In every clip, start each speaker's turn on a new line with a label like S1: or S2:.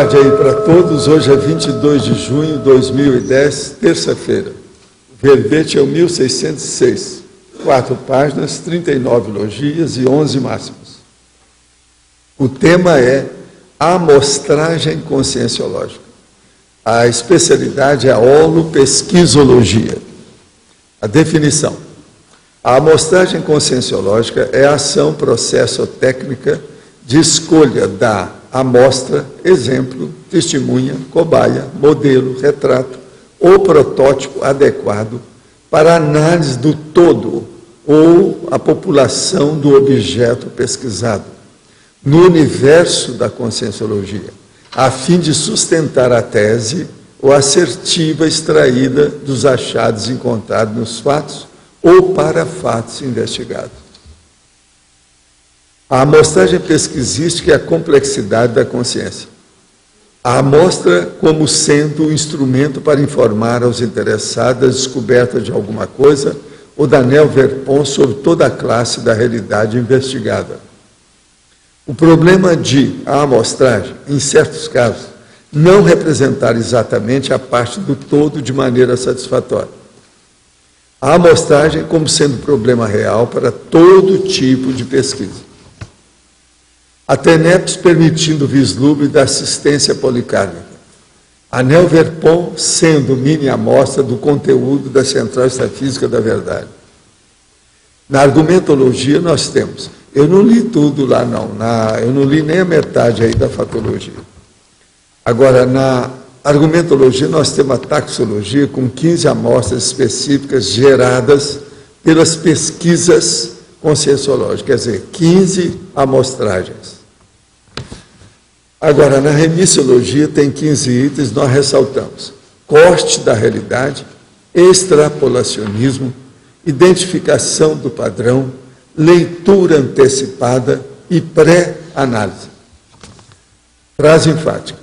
S1: tarde aí para todos. Hoje é 22 de junho de 2010, terça-feira. O verbete é o 1606, 4 páginas, 39 logias e 11 máximos. O tema é amostragem conscienciológica. A especialidade é a holopesquisologia. A definição. A amostragem conscienciológica é a ação, processo ou técnica de escolha da amostra, exemplo, testemunha, cobaia, modelo, retrato ou protótipo adequado para análise do todo ou a população do objeto pesquisado no universo da conscienciologia, a fim de sustentar a tese ou assertiva extraída dos achados encontrados nos fatos ou para fatos investigados. A amostragem pesquisística é a complexidade da consciência. A amostra como sendo um instrumento para informar aos interessados a descoberta de alguma coisa ou da neo-verpon sobre toda a classe da realidade investigada. O problema de a amostragem, em certos casos, não representar exatamente a parte do todo de maneira satisfatória. A amostragem como sendo problema real para todo tipo de pesquisa. A TENEPS permitindo o vislumbre da assistência policármica. A neo-verpon sendo mini-amostra do conteúdo da Central Estafísica da Verdade. Na argumentologia nós temos, eu não li tudo lá não, eu não li nem a metade aí da fatologia. Agora, na argumentologia nós temos a taxologia com 15 amostras específicas geradas pelas pesquisas conscienciológicas, quer dizer, 15 amostragens. Agora, na remissiologia tem 15 itens, nós ressaltamos corte da realidade, extrapolacionismo, identificação do padrão, leitura antecipada e pré-análise. Frase enfática.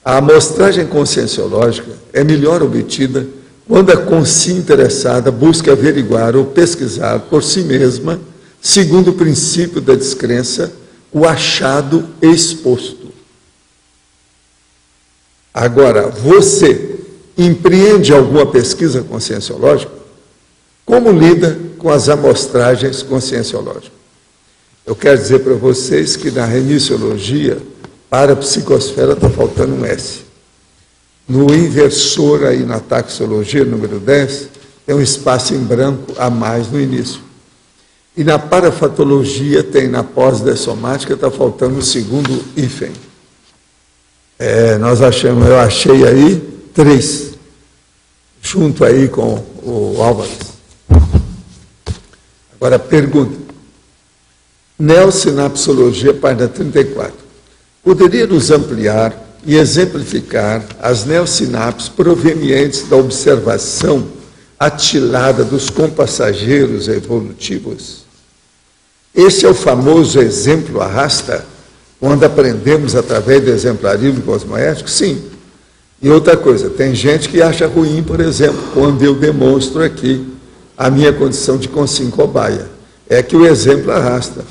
S1: A amostragem conscienciológica é melhor obtida quando a consciência interessada busca averiguar ou pesquisar por si mesma, segundo o princípio da descrença, o achado exposto. Agora, você empreende alguma pesquisa conscienciológica? Como lida com as amostragens conscienciológicas? Eu quero dizer para vocês que na remissiologia, para a psicosfera está faltando um S. No inversor aí na taxologia, número 10, tem um espaço em branco a mais no início. E na parafatologia tem na pós-dessomática, está faltando o segundo hífen. Eu achei aí 3, junto aí com o Álvares. Agora, pergunta. Neosinapsologia, página 34. Poderia nos ampliar e exemplificar as neosinapses provenientes da observação atilada dos compassageiros evolutivos? Esse é o famoso exemplo arrasta, quando aprendemos através do exemplarismo cosmoético? Sim. E outra coisa, tem gente que acha ruim, por exemplo, quando eu demonstro aqui a minha condição de consciência cobaia. É que o exemplo arrasta.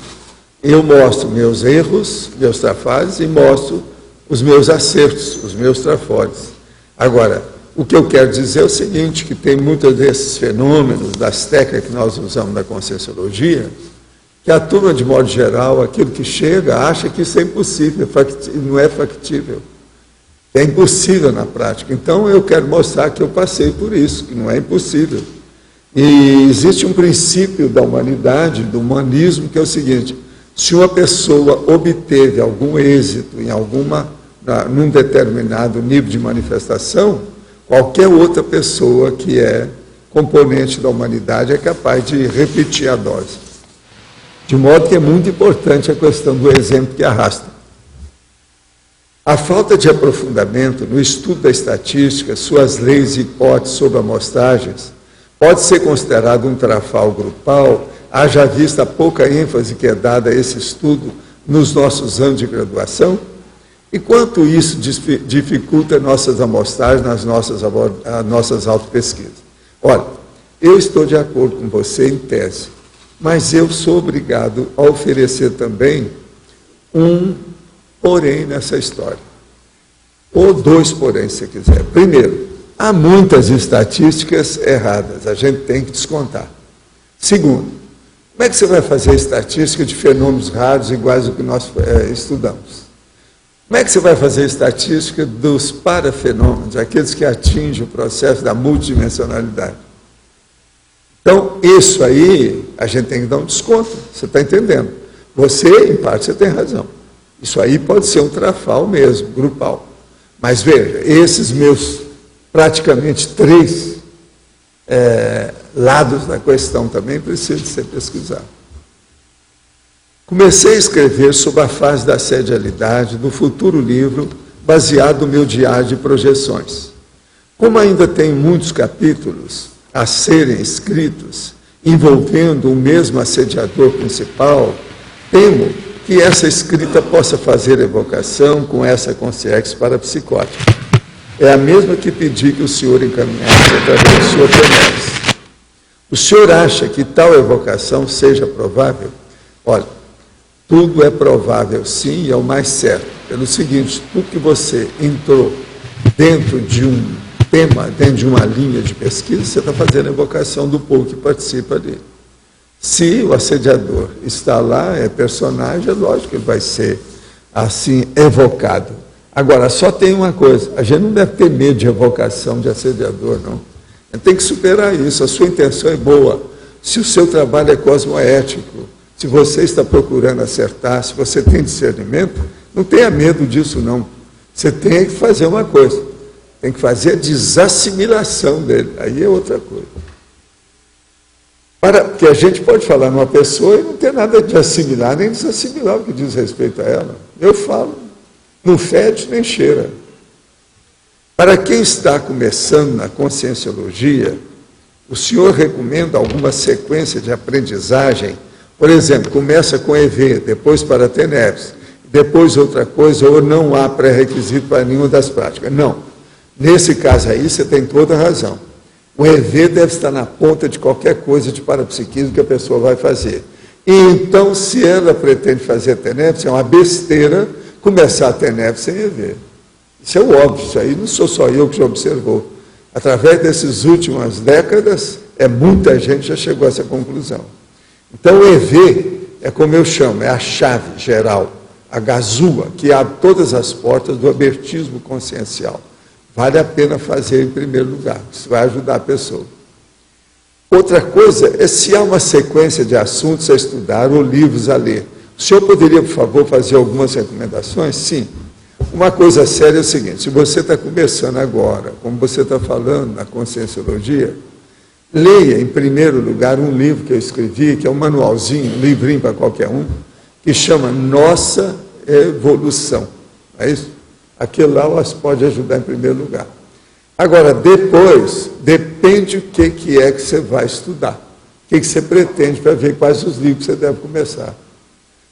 S1: Eu mostro meus erros, meus trafares, e mostro os meus acertos, os meus trafores. Agora, o que eu quero dizer é o seguinte, que tem muitos desses fenômenos, das técnicas que nós usamos na conscienciologia, que a turma, de modo geral, aquilo que chega, acha que isso é impossível, não é factível. É impossível na prática. Então, eu quero mostrar que eu passei por isso, que não é impossível. E existe um princípio da humanidade, do humanismo, que é o seguinte: se uma pessoa obteve algum êxito em num determinado nível de manifestação, qualquer outra pessoa que é componente da humanidade é capaz de repetir a dose. De modo que é muito importante a questão do exemplo que arrasta. A falta de aprofundamento no estudo da estatística, suas leis e hipóteses sobre amostragens, pode ser considerado um trafal grupal, haja vista a pouca ênfase que é dada a esse estudo nos nossos anos de graduação? E quanto isso dificulta nossas amostragens nas nossas autopesquisas? Olha, eu estou de acordo com você em tese, mas eu sou obrigado a oferecer também um porém nessa história. ou 2, porém, se quiser. Primeiro, há muitas estatísticas erradas, a gente tem que descontar. Segundo, como é que você vai fazer estatística de fenômenos raros iguais ao que nós estudamos? Como é que você vai fazer estatística dos parafenômenos, aqueles que atingem o processo da multidimensionalidade? Então, isso aí, a gente tem que dar um desconto, você está entendendo? Você, em parte, você tem razão. Isso aí pode ser um trafal mesmo, grupal. Mas veja, esses meus praticamente 3 lados da questão também precisam de ser pesquisados. Comecei a escrever sobre a fase da sedialidade no futuro livro, baseado no meu diário de projeções. Como ainda tenho muitos capítulos a serem escritos, envolvendo o mesmo assediador principal, temo que essa escrita possa fazer evocação com essa consciência parapsicótica. É a mesma que pedi que o senhor encaminhasse através do senhor Teneves. O senhor acha que tal evocação seja provável? Olha, tudo é provável sim e é o mais certo. Pelo seguinte, tudo que você entrou dentro de um tema, dentro de uma linha de pesquisa, você está fazendo evocação do povo que participa dele. Se o assediador está lá, é personagem, é lógico que ele vai ser assim evocado. Agora, só tem uma coisa, a gente não deve ter medo de evocação de assediador, não. A gente tem que superar isso, a sua intenção é boa. Se o seu trabalho é cosmoético, se você está procurando acertar, se você tem discernimento, não tenha medo disso, não. Você tem que fazer uma coisa, tem que fazer a desassimilação dele, aí é outra coisa. Porque a gente pode falar numa pessoa e não ter nada de assimilar, nem desassimilar o que diz respeito a ela. Eu falo, não fede nem cheira. Para quem está começando na conscienciologia, o senhor recomenda alguma sequência de aprendizagem? Por exemplo, começa com EV, depois para Teneves, depois outra coisa, ou não há pré-requisito para nenhuma das práticas? Não. Nesse caso aí, você tem toda a razão. O EV deve estar na ponta de qualquer coisa de parapsiquismo que a pessoa vai fazer. E então, se ela pretende fazer Teneves, é uma besteira começar a Teneves sem EV. Isso é óbvio, isso aí não sou só eu que já observou. Através dessas últimas décadas, muita gente já chegou a essa conclusão. Então, o EV é como eu chamo, é a chave geral, a gazua, que abre todas as portas do abertismo consciencial. Vale a pena fazer em primeiro lugar, isso vai ajudar a pessoa. Outra coisa é se há uma sequência de assuntos a estudar ou livros a ler. O senhor poderia, por favor, fazer algumas recomendações? Sim. Uma coisa séria é o seguinte, se você está começando agora, como você está falando na conscienciologia, leia, em primeiro lugar, um livro que eu escrevi, que é um manualzinho, um livrinho para qualquer um, que chama Nossa Evolução. É isso? Aquilo lá pode ajudar em primeiro lugar. Agora, depois, depende o que é que você vai estudar. O que você pretende para ver quais os livros que você deve começar.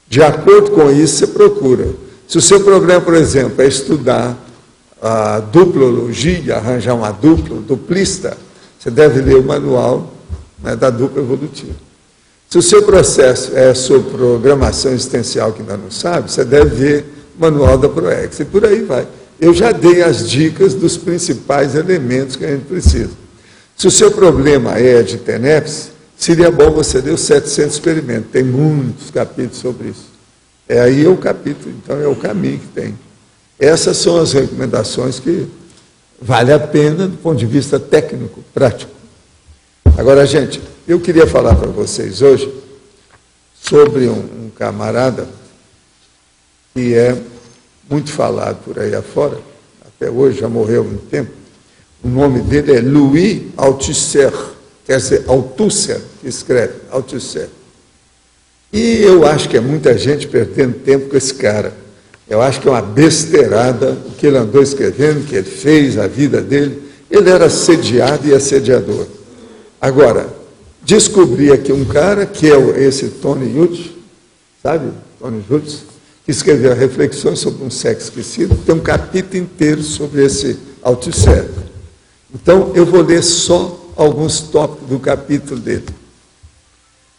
S1: De acordo com isso, você procura. Se o seu problema, por exemplo, é estudar a duplologia, arranjar uma dupla, duplista, você deve ler o manual, né, da dupla evolutiva. Se o seu processo é sobre programação existencial que ainda não sabe, você deve ver o manual da ProEx, e por aí vai. Eu já dei as dicas dos principais elementos que a gente precisa. Se o seu problema é de Teneves, seria bom você ler os 700 experimentos, tem muitos capítulos sobre isso. Aí é o capítulo, então é o caminho que tem. Essas são as recomendações que vale a pena do ponto de vista técnico, prático. Agora, gente, eu queria falar para vocês hoje sobre um camarada que é muito falado por aí afora, até hoje, já morreu há muito tempo. O nome dele é Louis Althusser, quer dizer, Althusser, que escreve, Althusser. E eu acho que é muita gente perdendo tempo com esse cara. Eu acho que é uma besteirada o que ele andou escrevendo, o que ele fez, a vida dele. Ele era assediado e assediador. Agora, descobri aqui um cara, que é esse Tony Judt, sabe? Tony Judt, que escreveu Reflexões sobre um Sexo Esquecido, tem um capítulo inteiro sobre esse Althusser. Então, eu vou ler só alguns tópicos do capítulo dele.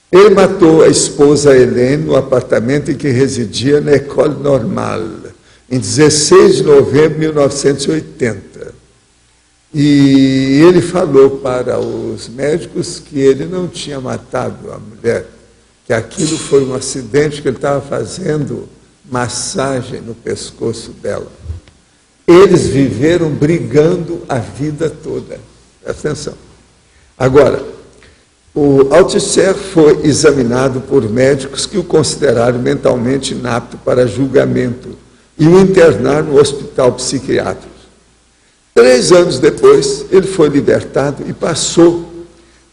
S1: Ele matou a esposa Helene no apartamento em que residia na École Normale, em 16 de novembro de 1980. E ele falou para os médicos que ele não tinha matado a mulher, que aquilo foi um acidente, que ele estava fazendo massagem no pescoço dela. Eles viveram brigando a vida toda. Presta atenção. Agora, o Althusser foi examinado por médicos que o consideraram mentalmente inapto para julgamento e o internaram no hospital psiquiátrico. 3 anos depois, ele foi libertado e passou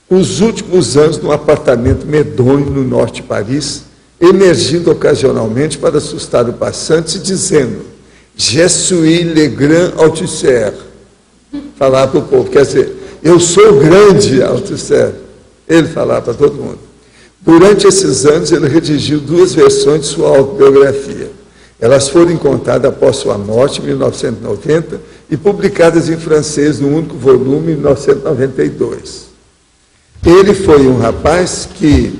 S1: os últimos anos num apartamento medonho no norte de Paris, emergindo ocasionalmente para assustar o passante, dizendo: Je suis le grand Althusser. Falar para o povo, quer dizer, eu sou o grande Althusser. Ele falava para todo mundo. Durante esses anos, ele redigiu 2 versões de sua autobiografia. Elas foram encontradas após sua morte, em 1990, e publicadas em francês no único volume, em 1992. Ele foi um rapaz que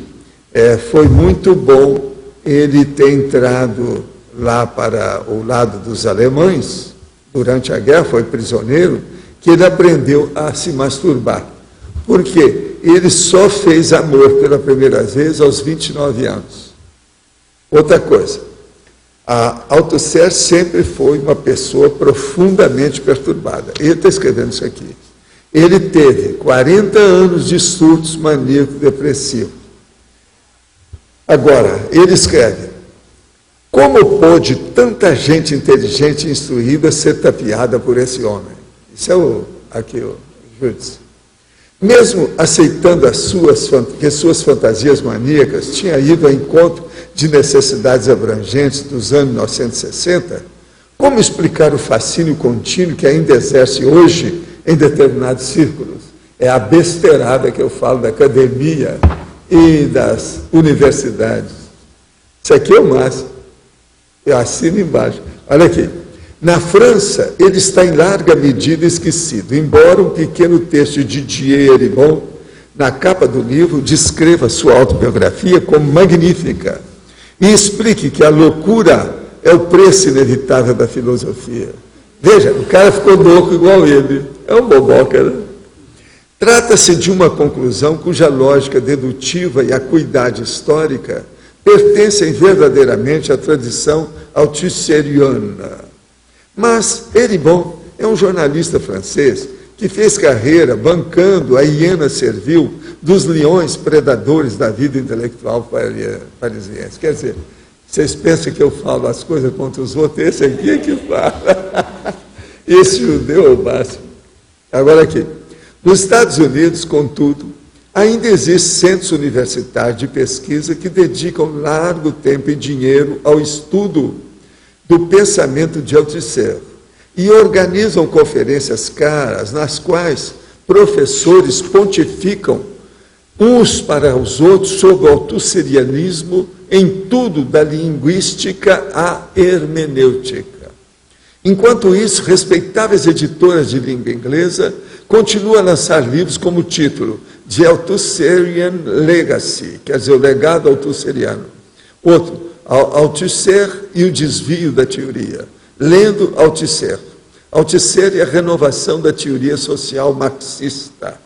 S1: foi muito bom ele ter entrado lá para o lado dos alemães, durante a guerra, foi prisioneiro, que ele aprendeu a se masturbar. Por quê? Ele só fez amor pela primeira vez aos 29 anos. Outra coisa, a Althusser sempre foi uma pessoa profundamente perturbada. Ele está escrevendo isso aqui. Ele teve 40 anos de surtos maníaco-depressivos. Agora, ele escreve: como pôde tanta gente inteligente e instruída ser tapeada por esse homem? Isso é aqui o Júdice. Mesmo aceitando que suas fantasias maníacas tinham ido ao encontro de necessidades abrangentes dos anos 1960, como explicar o fascínio contínuo que ainda exerce hoje em determinados círculos? É a besteirada que eu falo da academia e das universidades. Isso aqui é o máximo. Eu assino embaixo. Olha aqui. Na França, ele está em larga medida esquecido, embora um pequeno texto de Didier Eribon, na capa do livro, descreva sua autobiografia como magnífica e explique que a loucura é o preço inevitável da filosofia. Veja, o cara ficou louco igual ele. É um boboca, né? Trata-se de uma conclusão cuja lógica dedutiva e acuidade histórica pertencem verdadeiramente à tradição althusseriana. Mas Eribon é um jornalista francês que fez carreira bancando a hiena servil dos leões predadores da vida intelectual parisiense. Quer dizer, vocês pensam que eu falo as coisas contra os outros? Esse aqui é que fala. Esse judeu é o máximo. Agora aqui. Nos Estados Unidos, contudo, ainda existem centros universitários de pesquisa que dedicam largo tempo e dinheiro ao estudo do pensamento de Althusser e organizam conferências caras nas quais professores pontificam uns para os outros sobre o althusserianismo em tudo, da linguística à hermenêutica. Enquanto isso, respeitáveis editoras de língua inglesa continuam a lançar livros como título The Althusserian Legacy, quer dizer, o legado althusseriano. Outro, Althusser e o desvio da teoria. Lendo Althusser. Althusser e a renovação da teoria social marxista.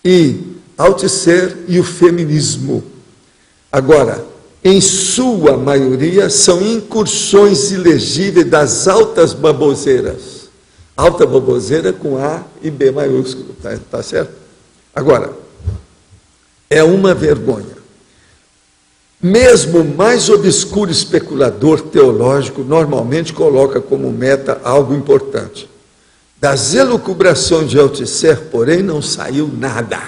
S1: E Althusser e o feminismo. Agora, em sua maioria, são incursões ilegíveis das altas baboseiras. Alta baboseira com A e B maiúsculo, tá certo? Agora, é uma vergonha. Mesmo o mais obscuro especulador teológico normalmente coloca como meta algo importante. Das elucubrações de Althusser, porém, não saiu nada.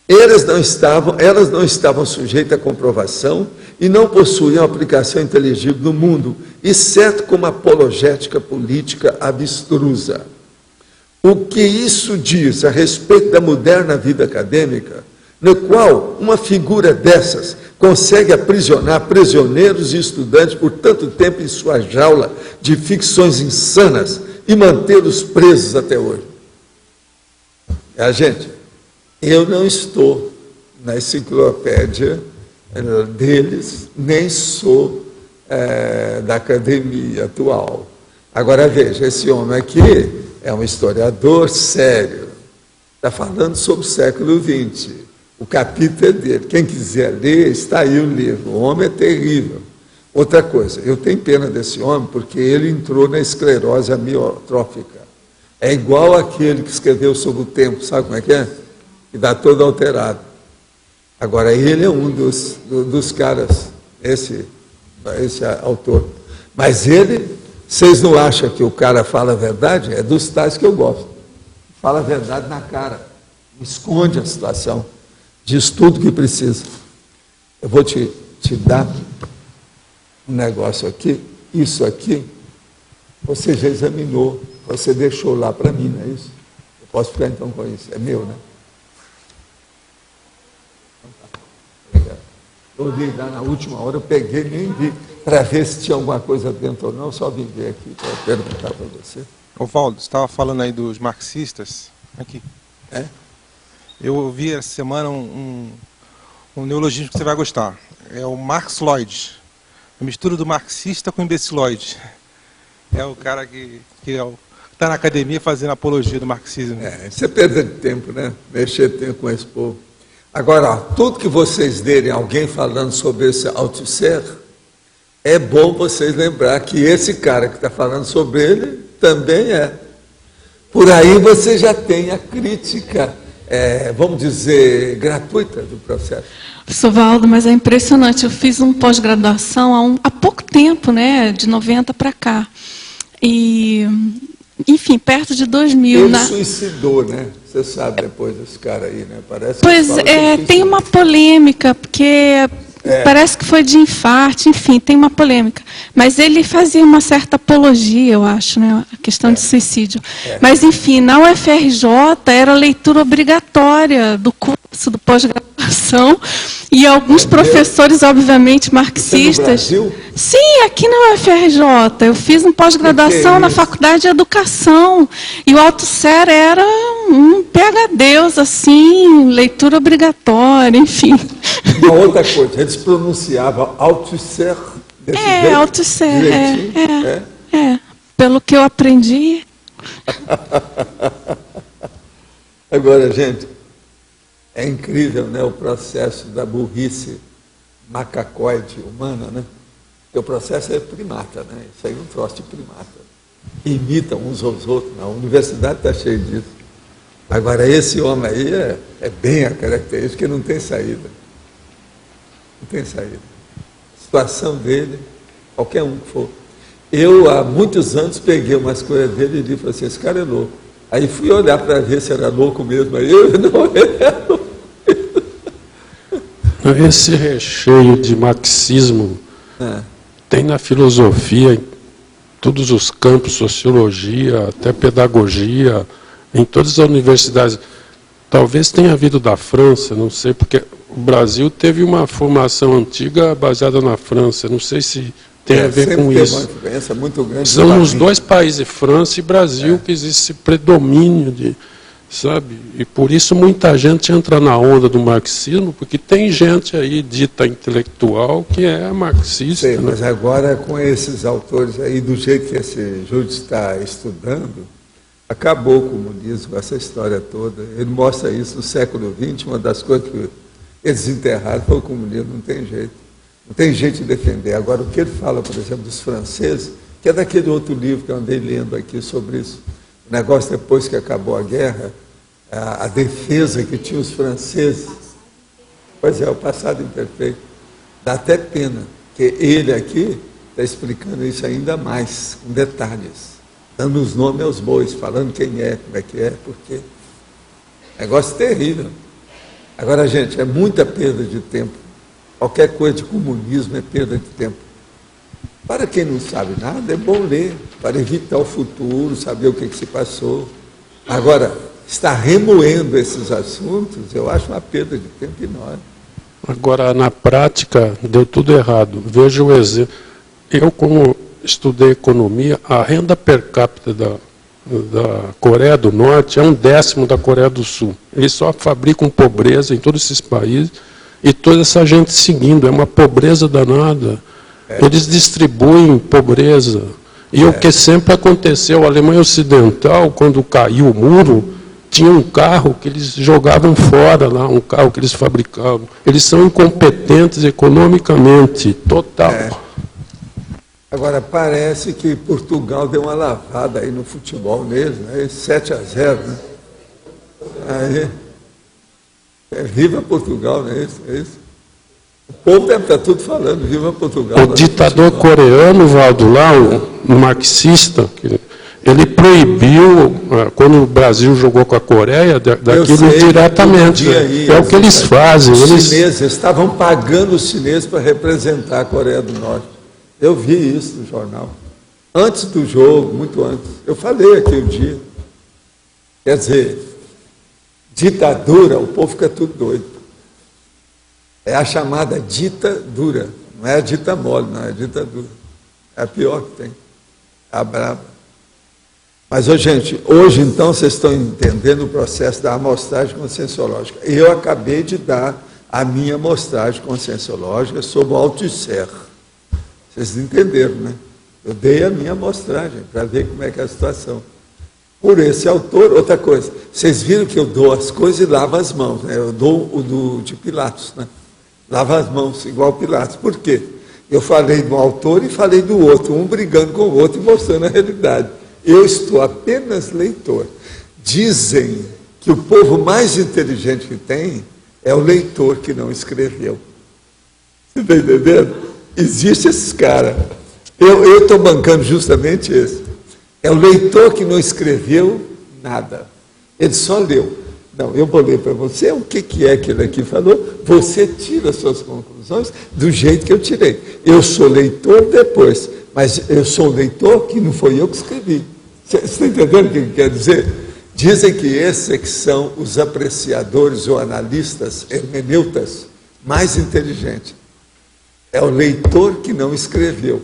S1: Elas não estavam sujeitas à comprovação e não possuíam aplicação inteligível no mundo, exceto como apologética política abstrusa. O que isso diz a respeito da moderna vida acadêmica, no qual uma figura dessas consegue aprisionar prisioneiros e estudantes por tanto tempo em sua jaula de ficções insanas e mantê-los presos até hoje? Gente, eu não estou na enciclopédia deles, nem sou da academia atual. Agora veja, esse homem aqui é um historiador sério, está falando sobre o século XX, o capítulo é dele, quem quiser ler, está aí o livro, o homem é terrível. Outra coisa, eu tenho pena desse homem porque ele entrou na esclerose amiotrófica, é igual aquele que escreveu sobre o tempo, sabe como é? Que dá todo alterado. Agora, ele é um dos caras, esse autor. Mas ele, vocês não acham que o cara fala a verdade? É dos tais que eu gosto. Fala a verdade na cara, esconde a situação, diz tudo que precisa. Eu vou te dar um negócio aqui, isso aqui, você já examinou, você deixou lá para mim, não é isso? Eu posso ficar então com isso, é meu, né? Eu olhei lá na última hora, eu peguei, nem vi, para ver se tinha alguma coisa dentro ou não, eu só vim ver aqui para perguntar para você.
S2: Ô Valdo, você estava falando aí dos marxistas, aqui.
S1: É?
S2: Eu ouvi essa semana um neologismo que você vai gostar, é o Marxloide, a mistura do marxista com o imbeciloide. É o cara que está na academia fazendo apologia do marxismo.
S1: Isso é perda de tempo, né? Mexer tempo com esse povo. Agora, ó, tudo que vocês derem alguém falando sobre esse Althusser, é bom vocês lembrar que esse cara que está falando sobre ele também é. Por aí você já tem a crítica, vamos dizer, gratuita do processo.
S3: Professor Valdo, mas é impressionante, eu fiz um pós-graduação há pouco tempo, né, de 90 para cá. E, enfim, perto de 2000.
S1: Ele suicidou, né? Você sabe depois desse cara aí, né? Parece que
S3: pois é, tem uma polêmica, porque parece que foi de infarto, enfim, tem uma polêmica. Mas ele fazia uma certa apologia, eu acho, né? A questão de suicídio. Mas, enfim, na UFRJ era leitura obrigatória do curso, do pós-graduação, e alguns professores, obviamente, marxistas.
S1: Você no Brasil?
S3: Sim, aqui na UFRJ. Eu fiz uma pós-graduação na Faculdade de Educação, e o Althusser era um pega-deus, assim, leitura obrigatória, enfim.
S1: Uma outra coisa, eles pronunciavam Althusser desse jeito?
S3: Althusser, pelo que eu aprendi.
S1: Agora, gente, é incrível, né, o processo da burrice macacoide humana, né? Porque o processo é primata, né? Isso aí é um troço de primata. Imitam uns aos outros, a universidade está cheia disso. Agora, esse homem aí é bem a característica, que não tem saída. Não tem saída. A situação dele, qualquer um que for. Eu, há muitos anos, peguei umas coisas dele e disse assim, esse cara é louco. Aí fui olhar para ver se era louco mesmo. Aí eu não era louco.
S4: Esse recheio de marxismo tem na filosofia, em todos os campos, sociologia, até pedagogia, em todas as universidades. Talvez tenha havido da França, não sei, porque o Brasil teve uma formação antiga baseada na França, não sei se tem a ver com isso.
S1: Uma influência muito grande.
S4: São nos dois países, França e Brasil, que existe esse predomínio de, sabe? E por isso muita gente entra na onda do marxismo, porque tem gente aí dita intelectual que é marxista.
S1: Sei, mas agora com esses autores aí, do jeito que esse Júlio está estudando, acabou o comunismo, essa história toda. Ele mostra isso no século XX, uma das coisas que eles enterraram foi o comunismo, não tem jeito. Não tem jeito de defender. Agora, o que ele fala, por exemplo, dos franceses, que é daquele outro livro que eu andei lendo aqui sobre isso, o negócio depois que acabou a guerra, a defesa que tinham os franceses. Pois é, o passado imperfeito. Dá até pena, que ele aqui está explicando isso ainda mais, com detalhes, dando os nomes aos bois, falando quem é, como é que é, porque negócio terrível. Agora, gente, é muita perda de tempo. Qualquer coisa de comunismo é perda de tempo. Para quem não sabe nada, é bom ler, para evitar o futuro, saber o que se passou. Agora, estar remoendo esses assuntos, eu acho uma perda de tempo enorme.
S4: Agora, na prática, deu tudo errado. Veja o exemplo. Eu, como estudei economia, a renda per capita da Coreia do Norte é 1/10 da Coreia do Sul. Eles só fabricam pobreza em todos esses países e toda essa gente seguindo. É uma pobreza danada. Eles distribuem pobreza. E o que sempre aconteceu, a Alemanha Ocidental, quando caiu o muro, tinha um carro que eles jogavam fora, lá, um carro que eles fabricavam. Eles são incompetentes economicamente, total.
S1: Agora, parece que Portugal deu uma lavada aí no futebol neles, né? 7-0, né? Aí, viva Portugal, não é isso? É isso? O povo deve estar tudo falando, viva Portugal.
S4: O ditador coreano, Valdo, lá, o marxista, ele proibiu, quando o Brasil jogou com a Coreia, daquilo diretamente. É o que eles fazem.
S1: Os chineses estavam pagando os chineses para representar a Coreia do Norte. Eu vi isso no jornal. Antes do jogo, muito antes. Eu falei aqui um dia. Quer dizer, ditadura, o povo fica tudo doido. É a chamada ditadura. Não é a dita mole, não, é a ditadura. É a pior que tem. É a braba. Mas, gente, hoje, então, vocês estão entendendo o processo da amostragem conscienciológica. Eu acabei de dar a minha amostragem conscienciológica sobre o Althusser. Vocês entenderam, né? Eu dei a minha amostragem para ver como é que é a situação. Por esse autor, outra coisa, vocês viram que eu dou as coisas e lavo as mãos, né? Eu dou o de Pilatos, né? Lava as mãos, igual Pilatos. Por quê? Eu falei do autor e falei do outro, um brigando com o outro e mostrando a realidade. Eu estou apenas leitor. Dizem que o povo mais inteligente que tem é o leitor que não escreveu. Você está entendendo? Existe esses caras. Eu estou bancando justamente esse. É o leitor que não escreveu nada. Ele só leu. Não, eu vou ler para você o que é que ele aqui falou. Você tira as suas conclusões do jeito que eu tirei. Eu sou leitor depois, mas eu sou leitor que não foi eu que escrevi. Você está entendendo o que quer dizer? Dizem que esses é que são os apreciadores ou analistas, hermeneutas, mais inteligentes. É o leitor que não escreveu.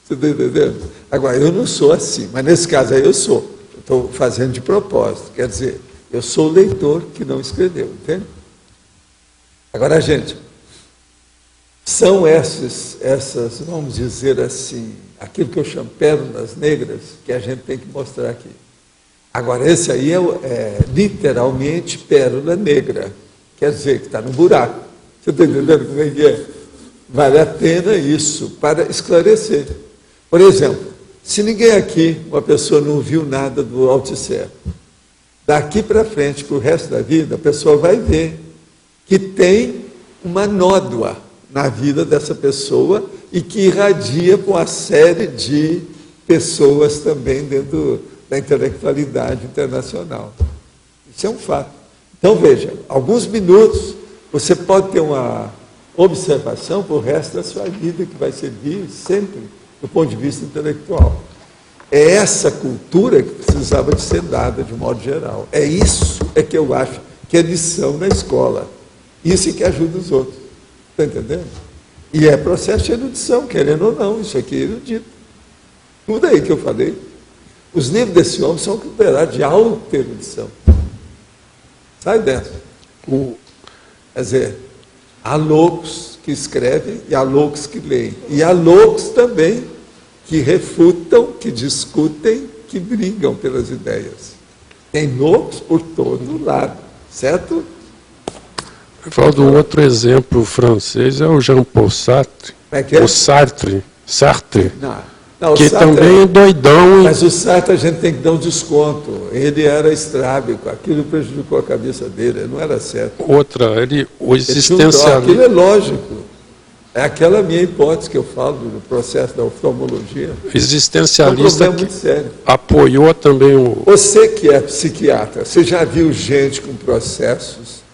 S1: Você está entendendo? Agora, eu não sou assim, mas nesse caso aí eu sou. Estou fazendo de propósito. Quer dizer, eu sou o leitor que não escreveu, entende? Agora, gente, são essas, vamos dizer assim, aquilo que eu chamo pérolas negras, que a gente tem que mostrar aqui. Agora, esse aí é literalmente pérola negra, quer dizer que está no buraco. Você está entendendo como é que é? Vale a pena isso para esclarecer. Por exemplo, se ninguém aqui, uma pessoa não viu nada do Althusser, daqui para frente, para o resto da vida, a pessoa vai ver que tem uma nódoa na vida dessa pessoa e que irradia com uma série de pessoas também dentro da intelectualidade internacional. Isso é um fato. Então, veja, alguns minutos você pode ter uma observação para o resto da sua vida que vai servir sempre do ponto de vista intelectual. É essa cultura que precisava de ser dada de modo geral. É isso que eu acho que é lição na escola. Isso é que ajuda os outros. Está entendendo? E é processo de erudição, querendo ou não, isso aqui é erudito. Tudo aí que eu falei. Os livros desse homem são considerados de alta erudição. Sai dessa. Quer dizer, há loucos que escrevem e há loucos que leem. E há loucos também que refutam, que discutem, que brigam pelas ideias. Tem loucos por todo lado, certo?
S4: Valdo, um outro exemplo francês é o Jean-Paul Sartre.
S1: Como é que é?
S4: O Sartre.
S1: Não,
S4: que
S1: Sartre
S4: também é doidão.
S1: Mas o Sartre a gente tem que dar um desconto. Ele era estrábico, aquilo prejudicou a cabeça dele, ele não era certo.
S4: Outra, o existencialismo.
S1: Aquilo é lógico. É aquela minha hipótese que eu falo do processo da oftalmologia.
S4: Existencialista
S1: muito sério.
S4: Apoiou também o...
S1: Você que é psiquiatra, você já viu gente com processos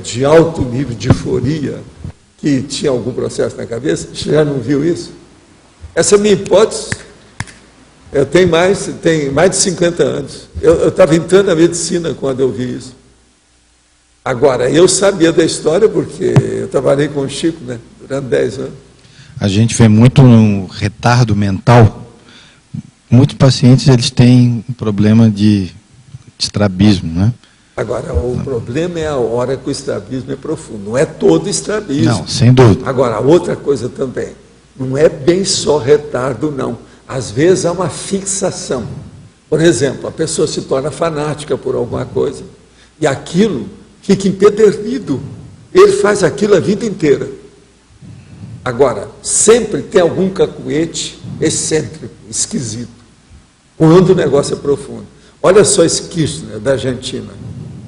S1: de alto nível de euforia, que tinha algum processo na cabeça? Você já não viu isso? Essa minha hipótese, eu tenho mais de 50 anos. Eu estava entrando na medicina quando eu vi isso. Agora, eu sabia da história porque eu trabalhei com o Chico, né, durante 10 anos.
S5: A gente vê muito um retardo mental. Muitos pacientes eles têm um problema de estrabismo, né?
S1: Agora, o problema é a hora que o estrabismo é profundo. Não é todo estrabismo.
S5: Não, sem dúvida.
S1: Agora, outra coisa também. Não é bem só retardo, não. Às vezes há uma fixação. Por exemplo, a pessoa se torna fanática por alguma coisa e aquilo fica empedernido. Ele faz aquilo a vida inteira. Agora, sempre tem algum cacuete excêntrico, esquisito, quando o negócio é profundo. Olha só esse Kirchner, da Argentina.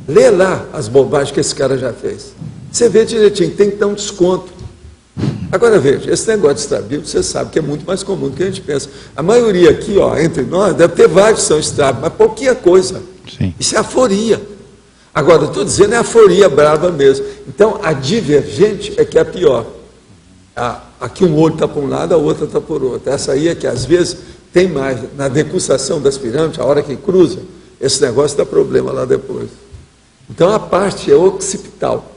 S1: Lê lá as bobagens que esse cara já fez. Você vê direitinho, tem que dar um desconto. Agora veja, esse negócio de estrabismo, você sabe que é muito mais comum do que a gente pensa. A maioria aqui, ó, entre nós, deve ter vários que são estrabos, mas pouquinha coisa.
S5: Sim.
S1: Isso é aforia. Agora, eu estou dizendo, é aforia brava mesmo. Então, a divergente é que é a pior. Aqui um olho está para um lado, a outra está por outro. Essa aí é que, às vezes, tem mais. Na decussação das pirâmides, a hora que cruza, esse negócio dá problema lá depois. Então, a parte é occipital.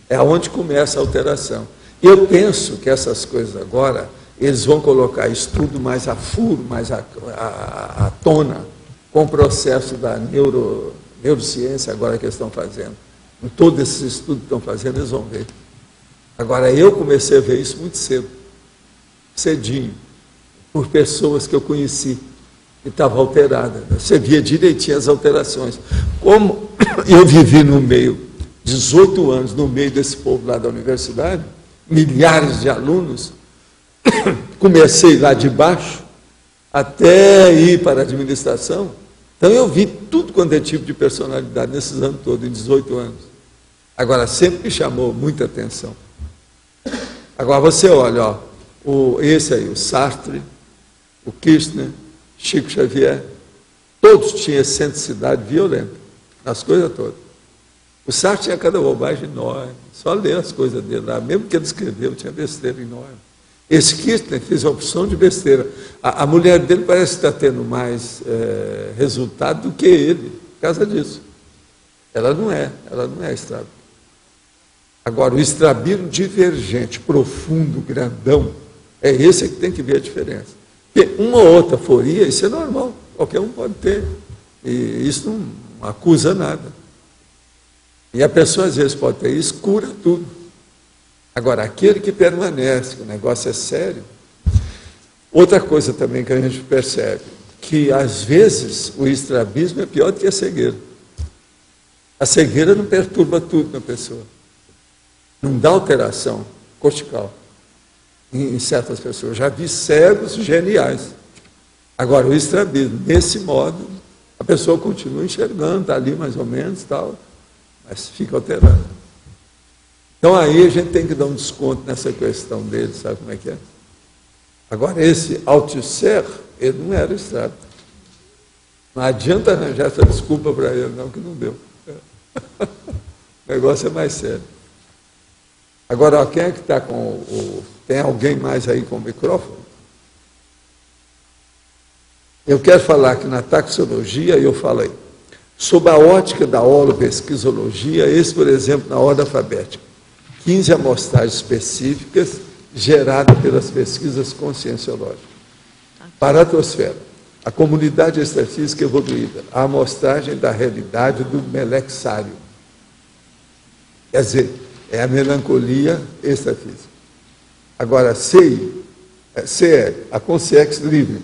S1: É onde começa a alteração. E eu penso que essas coisas agora, eles vão colocar estudo mais a furo, mais à tona, com o processo da neurociência agora que eles estão fazendo. Em todo esse estudo que estão fazendo, eles vão ver. Agora, eu comecei a ver isso muito cedo, cedinho, por pessoas que eu conheci, que estavam alteradas. Você via direitinho as alterações. Como eu vivi no meio, 18 anos, no meio desse povo lá da universidade, milhares de alunos, comecei lá de baixo, até ir para a administração. Então, eu vi tudo quanto é tipo de personalidade nesses anos todos, em 18 anos. Agora, sempre me chamou muita atenção. Agora, você olha, ó, esse aí, o Sartre, o Kirchner, Chico Xavier, todos tinham excentricidade violenta, nas coisas todas. O Sartre tinha cada bobagem enorme, só ler as coisas dele lá, mesmo que ele escreveu, tinha besteira enorme. Esse Kirchner fez a opção de besteira. A mulher dele parece estar tendo mais resultado do que ele, por causa disso. Ela não é estrabismo. Agora, o estrabismo divergente, profundo, grandão, é esse que tem que ver a diferença. Porque uma ou outra aforia, isso é normal, qualquer um pode ter. E isso não acusa nada. E a pessoa, às vezes, pode ter isso, cura tudo. Agora, aquele que permanece, que o negócio é sério. Outra coisa também que a gente percebe, que, às vezes, o estrabismo é pior do que a cegueira. A cegueira não perturba tudo na pessoa. Não dá alteração cortical em certas pessoas. Já vi cegos geniais. Agora, o estrabismo, desse modo, a pessoa continua enxergando, está ali mais ou menos, tal, mas fica alterada. Então, aí a gente tem que dar um desconto nessa questão dele, sabe como é que é? Agora, esse Althusser, ele não era estrabismo. Não adianta arranjar essa desculpa para ele, não, que não deu. O negócio é mais sério. Agora, ó, quem é que está com o... Tem alguém mais aí com o microfone? Eu quero falar que na taxonologia, eu falei, sob a ótica da holopesquisologia, esse, por exemplo, na ordem alfabética, 15 amostragens específicas geradas pelas pesquisas conscienciológicas. Paratosfera, a comunidade extrafísica evoluída, a amostragem da realidade do melexário. Quer dizer, é a melancolia extrafísica. Agora, CE, a consciência livre,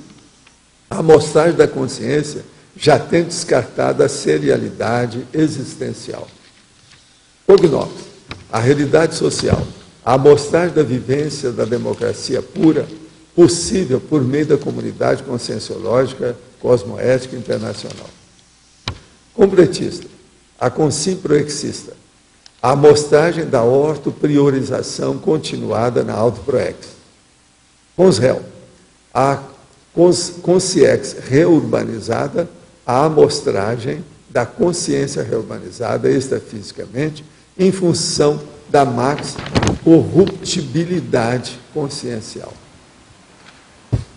S1: a amostragem da consciência já tem descartado a serialidade existencial. Cognópolis, a realidade social, a amostragem da vivência da democracia pura, possível por meio da comunidade conscienciológica, cosmoética internacional. Completista, a consimproexista, a amostragem da ortopriorização continuada na autoproex. Consréu, a consciex reurbanizada, a amostragem da consciência reurbanizada extrafisicamente em função da max corruptibilidade consciencial.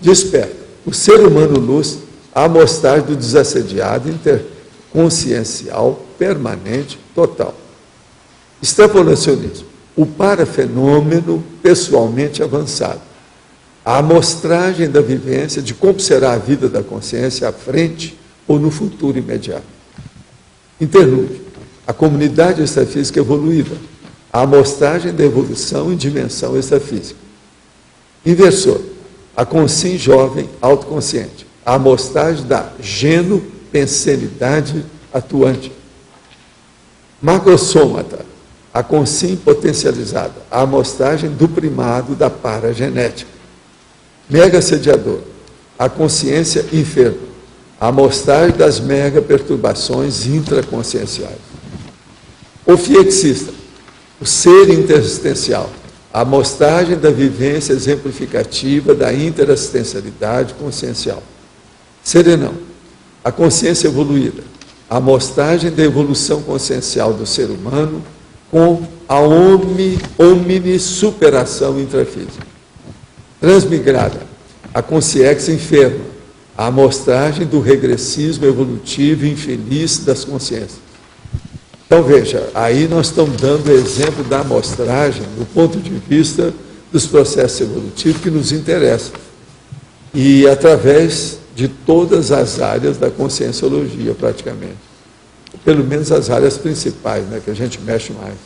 S1: Desperta, o ser humano luz, a amostragem do desassediado interconsciencial permanente total. Extrapolacionismo, o parafenômeno pessoalmente avançado, a amostragem da vivência de como será a vida da consciência à frente ou no futuro imediato. Interlúdio, a comunidade extrafísica evoluída, a amostragem da evolução em dimensão extrafísica. Inversor, a consim jovem autoconsciente. A amostragem da genopensenidade atuante. Macrosômata, a consim potencializada. A amostragem do primado da paragenética. Mega-sediador, a consciência enferma. A amostragem das mega-perturbações intraconscienciais. Ofiexista, o ser interassistencial. A amostragem da vivência exemplificativa da interassistencialidade consciencial. Serenão, a consciência evoluída, a amostragem da evolução consciencial do ser humano com a omni-superação intrafísica. Transmigrada, a consciência enferma, a amostragem do regressismo evolutivo infeliz das consciências. Então, veja, aí nós estamos dando exemplo da amostragem do ponto de vista dos processos evolutivos que nos interessam. E através de todas as áreas da conscienciologia, praticamente. Pelo menos as áreas principais, né, que a gente mexe mais.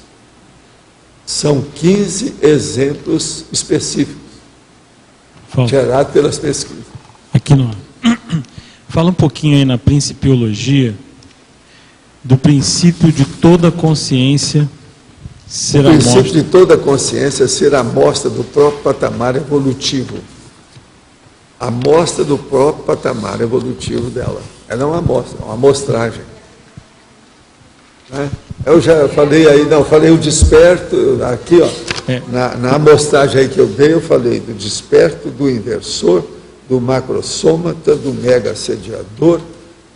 S1: São 15 exemplos específicos, gerados pelas pesquisas.
S6: Aqui no... Fala um pouquinho aí na principiologia do princípio de toda consciência ser a mostra. O princípio
S1: de toda consciência ser a mostra do próprio patamar evolutivo. A mostra do próprio patamar evolutivo dela. Ela é uma amostra, uma amostragem. Né? Eu já falei aí, não, falei o desperto, aqui, ó, na amostragem aí que eu dei, eu falei do desperto, do inversor, do macrosômata, do mega-assediador,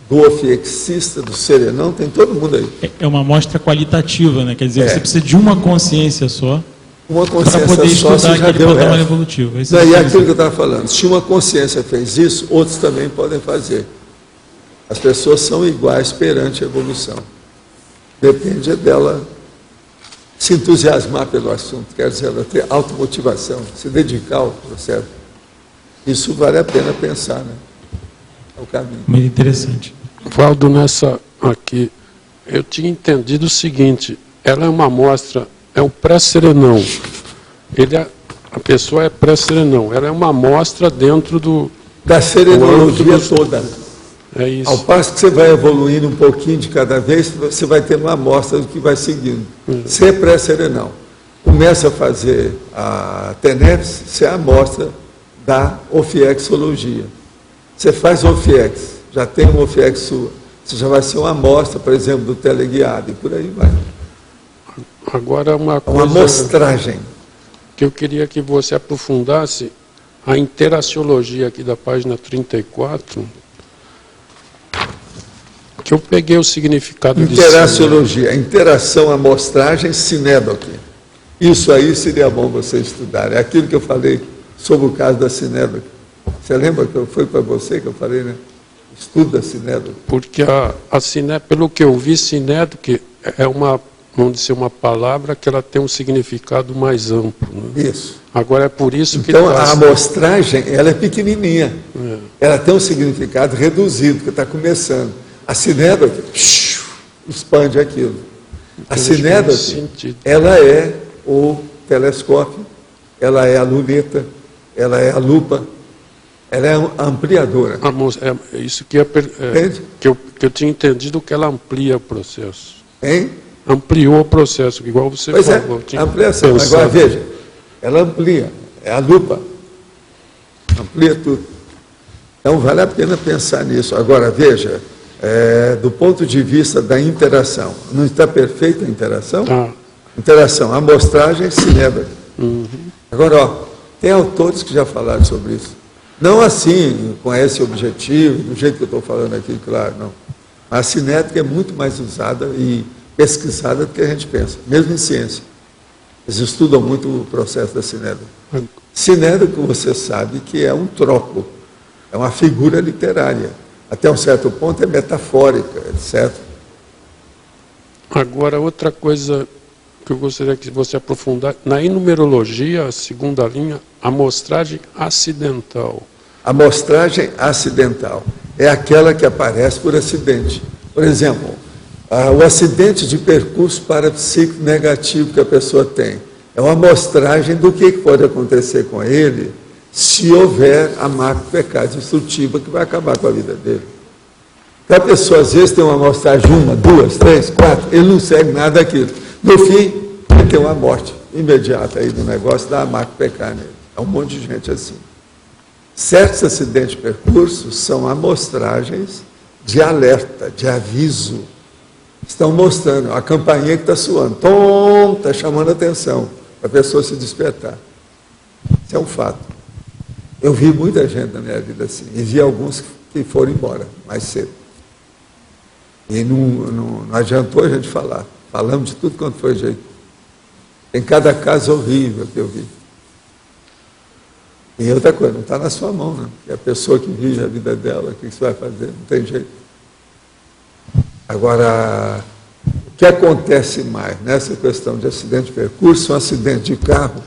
S1: do ofiexista, do serenão, tem todo mundo aí.
S6: É uma amostra qualitativa, né? Quer dizer, você precisa de uma consciência só
S1: para poder
S6: estudar aquele patamar evolutivo.
S1: Não, e aquilo que eu estava falando, se uma consciência fez isso, outros também podem fazer. As pessoas são iguais perante a evolução. Depende dela se entusiasmar pelo assunto, quer dizer, ela ter automotivação, se dedicar ao processo. Isso vale a pena pensar, né? É o caminho.
S6: Muito interessante.
S4: Valdo, nessa aqui, eu tinha entendido o seguinte, ela é uma amostra, é o pré-serenão. A pessoa é pré-serenão, ela é uma amostra dentro
S1: da serenologia toda.
S4: É isso.
S1: Ao passo que você vai evoluindo um pouquinho de cada vez, você vai ter uma amostra do que vai seguindo. Você é pré-serenão. Começa a fazer a TENEPS, você é a amostra da ofiexologia. Você faz OFIEX, já tem um OFIEX sua. Você já vai ser uma amostra, por exemplo, do teleguiado, e por aí vai.
S4: Agora uma coisa...
S1: Uma amostragem.
S4: Que eu queria que você aprofundasse a interaciologia aqui da página 34, que eu peguei o significado de
S1: interaciologia, interação, amostragem, sinédoque. Isso aí seria bom você estudar. É aquilo que eu falei sobre o caso da sinédoque. Você lembra que foi para você que eu falei, né? Estudo da sinédoque.
S4: Porque a sinédoque, pelo que eu vi, sinédoque é uma, vamos dizer, uma palavra que ela tem um significado mais amplo. Né?
S1: Isso.
S4: Agora é por isso que...
S1: Então a amostragem, ela é pequenininha. Ela tem um significado reduzido, que está começando. A sinédoque expande aquilo. A sinédoque, ela é o telescópio, ela é a luneta, ela é a lupa, ela é a ampliadora.
S4: É isso que eu tinha entendido, que ela amplia o processo.
S1: Hein?
S4: Ampliou o processo, igual você falou.
S1: É, ampliação. Agora veja, ela amplia, é a lupa, amplia tudo. Então vale a pena pensar nisso. Agora veja, do ponto de vista da interação, não está perfeita a interação?
S4: Tá.
S1: Interação, amostragem, sinédoque. Agora, ó, tem autores que já falaram sobre isso. Não assim, com esse objetivo, do jeito que eu estou falando aqui, claro, não. A cinética é muito mais usada e pesquisada do que a gente pensa, mesmo em ciência. Eles estudam muito o processo da sinédoque. Sinédoque, você sabe que é um troco, é uma figura literária. Até um certo ponto é metafórica, etc.
S4: Agora, outra coisa que eu gostaria que você aprofundasse, na enumerologia, a segunda linha, amostragem acidental.
S1: Amostragem acidental é aquela que aparece por acidente. Por exemplo, o acidente de percurso parapsíquico negativo que a pessoa tem. É uma amostragem do que pode acontecer com ele se houver a macropecade destrutiva que vai acabar com a vida dele. Então, a pessoa, às vezes, tem uma amostragem, 1, 2, 3, 4, ele não segue nada daquilo. No fim, ele tem uma morte imediata aí do negócio, dá a macropecade nele. É um monte de gente assim. Certos acidentes de percurso são amostragens de alerta, de aviso. Estão mostrando a campainha que está soando. Tom, está chamando a atenção para a pessoa se despertar. Isso é um fato. Eu vi muita gente na minha vida assim, e vi alguns que foram embora mais cedo. E não adiantou a gente falar. Falamos de tudo quanto foi jeito. Tem cada caso horrível que eu vi. E outra coisa, não está na sua mão, né? É a pessoa que vive a vida dela, o que você vai fazer? Não tem jeito. Agora, o que acontece mais nessa questão de acidente de percurso são acidentes de carro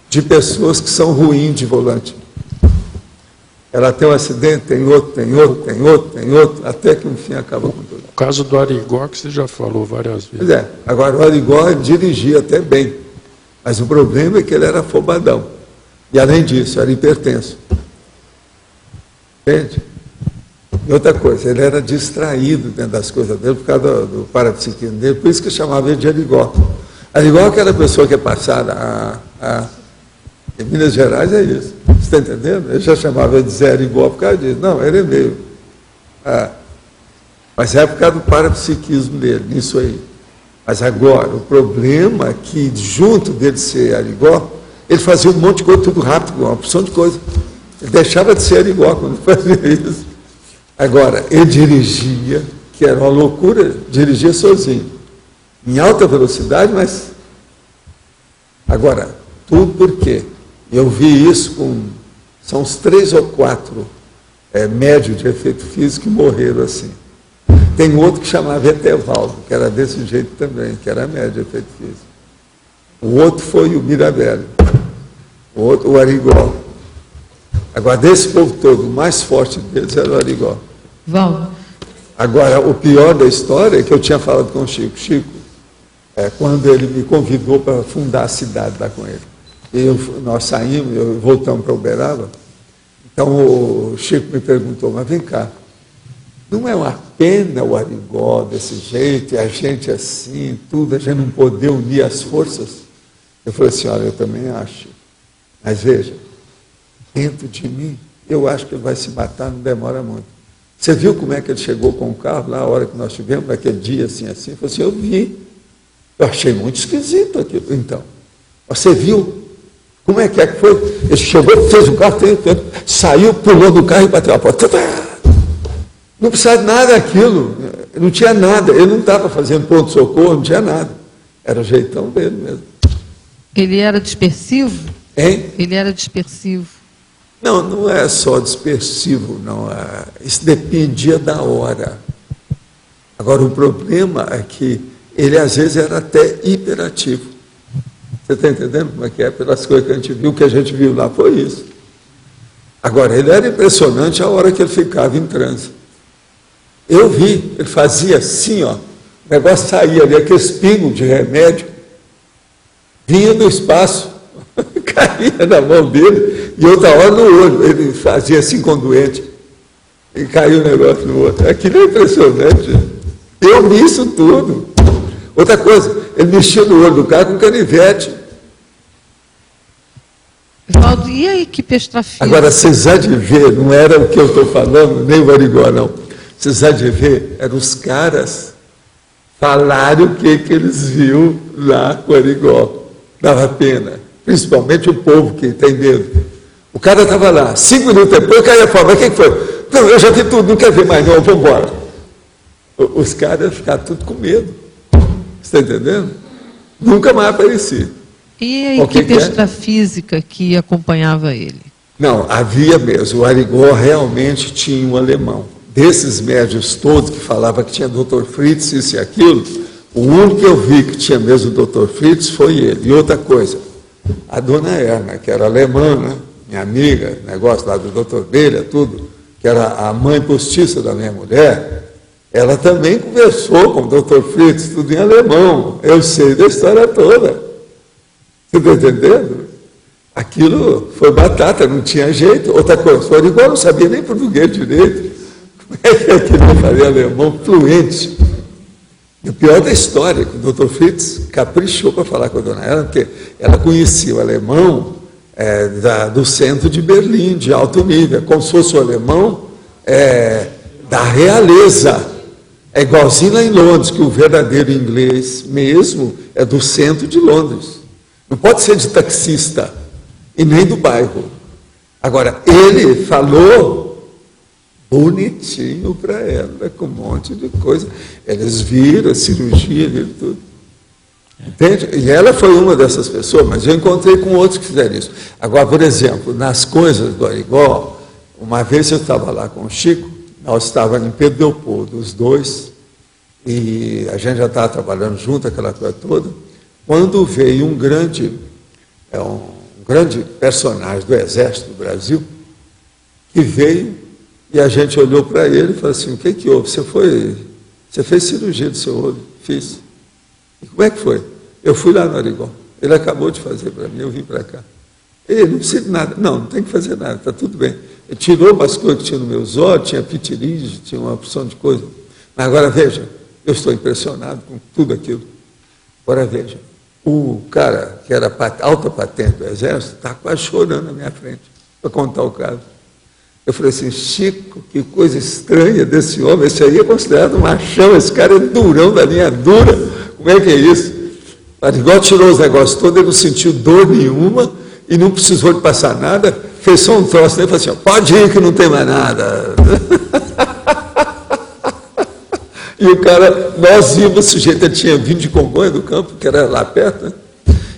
S1: de pessoas que são ruins de volante. Ela tem um acidente, tem outro, tem outro, tem outro, tem outro, até que no fim acaba com tudo.
S4: O caso do Arigó, que você já falou várias vezes.
S1: Pois é, agora o Arigó dirigia até bem, mas o problema é que ele era afobadão. E além disso, era hipertenso. Entende? E outra coisa, ele era distraído dentro das coisas dele por causa do parapsiquismo dele, por isso que chamava ele de Arigó. Arigó é aquela pessoa que é passada em Minas Gerais, é isso. Você está entendendo? Ele já chamava ele de Zé Arigó por causa disso. Não, ele é meio. Mas é por causa do parapsiquismo dele, nisso aí. Mas agora, o problema é que, junto dele ser Arigó, ele fazia um monte de coisa tudo rápido, uma opção de coisa. Ele deixava de ser Arigó quando fazia isso. Agora, ele dirigia, que era uma loucura, dirigia sozinho. Em alta velocidade, mas... Agora, tudo por quê? Eu vi isso com... São uns 3 ou 4 médios de efeito físico que morreram assim. Tem outro que chamava Etevaldo, que era desse jeito também, que era médio de efeito físico. O outro foi o Mirabelli. O outro, o Arigó. Agora, desse povo todo, o mais forte deles era o Arigó.
S7: Valdo.
S1: Agora, o pior da história é que eu tinha falado com o Chico. Chico, quando ele me convidou para fundar a cidade lá com ele. Nós saímos, voltamos para Uberaba. Então, o Chico me perguntou, mas vem cá, não é uma pena o Arigó desse jeito, e a gente assim, tudo, a gente não poder unir as forças? Eu falei assim, olha, eu também acho. Mas veja, dentro de mim, eu acho que ele vai se matar, não demora muito. Você viu como é que ele chegou com o carro lá, a hora que nós tivemos, naquele dia, assim, assim? Eu falei assim, eu vi. Eu achei muito esquisito aquilo. Então, você viu? Como é que foi? Ele chegou, fez o carro, saiu, pulou do carro e bateu a porta. Não precisava de nada daquilo. Não tinha nada. Ele não estava fazendo pronto-socorro, não tinha nada. Era o jeitão dele mesmo.
S7: Ele era dispersivo?
S1: Hein?
S7: Ele era dispersivo.
S1: Não, não é só dispersivo, não. Isso dependia da hora. Agora, o problema é que ele, às vezes, era até hiperativo. Você está entendendo como é que é? Pelas coisas que a gente viu, o que a gente viu lá foi isso. Agora, ele era impressionante a hora que ele ficava em transe. Eu vi, ele fazia assim, ó, o negócio saía ali, aquele pingo de remédio, vinha do espaço, caía na mão dele, e outra hora no olho, ele fazia assim com o doente, e caiu o negócio no outro. Aquilo é impressionante. Eu vi isso tudo. Outra coisa, ele mexia no olho do cara com canivete.
S7: Valdo, e a equipe extrafísica?
S1: Agora, vocês há de ver, não era o que eu estou falando, nem o Arigó, não. Vocês há de ver, eram os caras falaram o que eles viram lá com o Arigó. Dava pena. Principalmente o povo que tem medo. O cara estava lá, 5 minutos depois, o cara ia falar, mas o que foi? Não, eu já vi tudo, não quero ver mais não, vamos embora. Os caras ficaram tudo com medo. Você está entendendo? Nunca mais aparecia.
S7: E a equipe extrafísica que acompanhava ele?
S1: Não, havia mesmo. O Arigó realmente tinha um alemão. Desses médios todos que falavam que tinha Dr. Fritz, isso e aquilo, o único que eu vi que tinha mesmo o Dr. Fritz foi ele. E outra coisa, a dona Erna, que era alemã, né? Minha amiga, negócio lá do Dr. Belha, tudo, que era a mãe postiça da minha mulher, ela também conversou com o Dr. Fritz, tudo em alemão. Eu sei da história toda. Você está entendendo? Aquilo foi batata, não tinha jeito. Outra coisa, o Arigó não sabia nem português direito. Como é que ele faria alemão fluente? E o pior da história, que o Dr. Fritz caprichou para falar com a dona Ela, porque ela conhecia o alemão do centro de Berlim, de alto nível, como se fosse o alemão da realeza. É igualzinho lá em Londres, que o verdadeiro inglês mesmo é do centro de Londres. Não pode ser de taxista e nem do bairro. Agora, ele falou bonitinho para ela, com um monte de coisa. Eles viram a cirurgia, viram tudo. Entende? E ela foi uma dessas pessoas, mas eu encontrei com outros que fizeram isso. Agora, por exemplo, nas coisas do Arigó, uma vez eu estava lá com o Chico, nós estávamos em Pedro Leopoldo, os dois, e a gente já estava trabalhando junto, aquela coisa toda, quando veio um grande personagem do Exército do Brasil, que veio, e a gente olhou para ele e falou assim, o que houve? Você fez cirurgia do seu olho? Fiz. E como é que foi? Eu fui lá no Arigó, ele acabou de fazer para mim, eu vim para cá. Ele, não precisa de nada. Não tem que fazer nada, está tudo bem. Ele tirou umas coisas que tinha no meus olhos, tinha pitiríase, tinha uma opção de coisa. Mas agora veja, eu estou impressionado com tudo aquilo. Agora veja, o cara que era alta patente do Exército está quase chorando na minha frente para contar o caso. Eu falei assim, Chico, que coisa estranha desse homem, esse aí é considerado machão, esse cara é durão da linha dura, como é que é isso? Igual tirou os negócios todos, ele não sentiu dor nenhuma e não precisou de passar nada, fez só um troço, né? Falou assim, pode ir que não tem mais nada. E o cara, nós vimos, o sujeito ele tinha vindo de Congonha do campo, que era lá perto, né?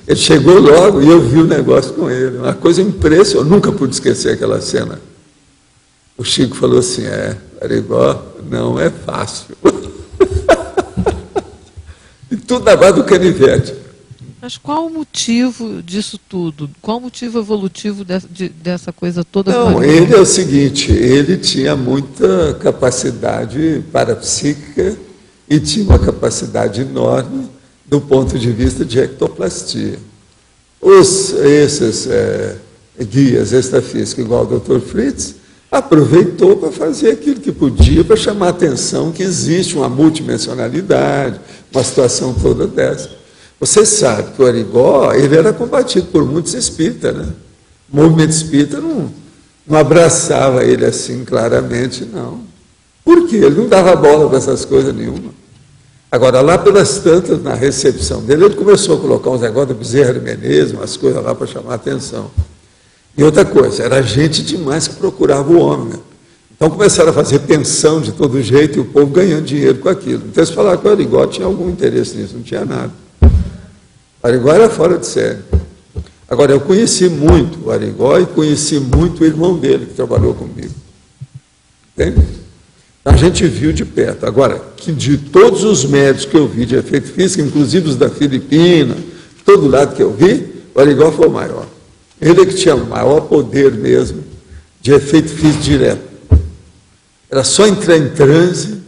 S1: Ele chegou logo e eu vi o negócio com ele, uma coisa impressionante, eu nunca pude esquecer aquela cena. O Chico falou assim, Arigó, não é fácil. E tudo na base do canivete.
S7: Mas qual o motivo disso tudo? Qual o motivo evolutivo dessa coisa toda?
S1: Não, ele é o seguinte, ele tinha muita capacidade parapsíquica e tinha uma capacidade enorme do ponto de vista de ectoplastia. Esses guias extrafísicos, igual o Dr. Fritz, aproveitou para fazer aquilo que podia, para chamar a atenção que existe uma multidimensionalidade, uma situação toda dessa. Você sabe que o Arigó, ele era combatido por muitos espíritas, né? O movimento espírita não abraçava ele assim claramente, não. Por quê? Ele não dava bola para essas coisas nenhuma. Agora, lá pelas tantas, na recepção dele, ele começou a colocar uns negócios da Bezerra de Menezes, umas coisas lá para chamar a atenção. E outra coisa, era gente demais que procurava o homem, né? Então começaram a fazer pensão de todo jeito e o povo ganhando dinheiro com aquilo. Então, se falar que o Arigó tinha algum interesse nisso, não tinha nada. O Arigó era fora de série. Agora, eu conheci muito o Arigó e conheci muito o irmão dele, que trabalhou comigo. Entende? A gente viu de perto. Agora, que de todos os médicos que eu vi de efeito físico, inclusive os da Filipina, todo lado que eu vi, o Arigó foi o maior. Ele é que tinha o maior poder mesmo de efeito físico direto. Era só entrar em transe,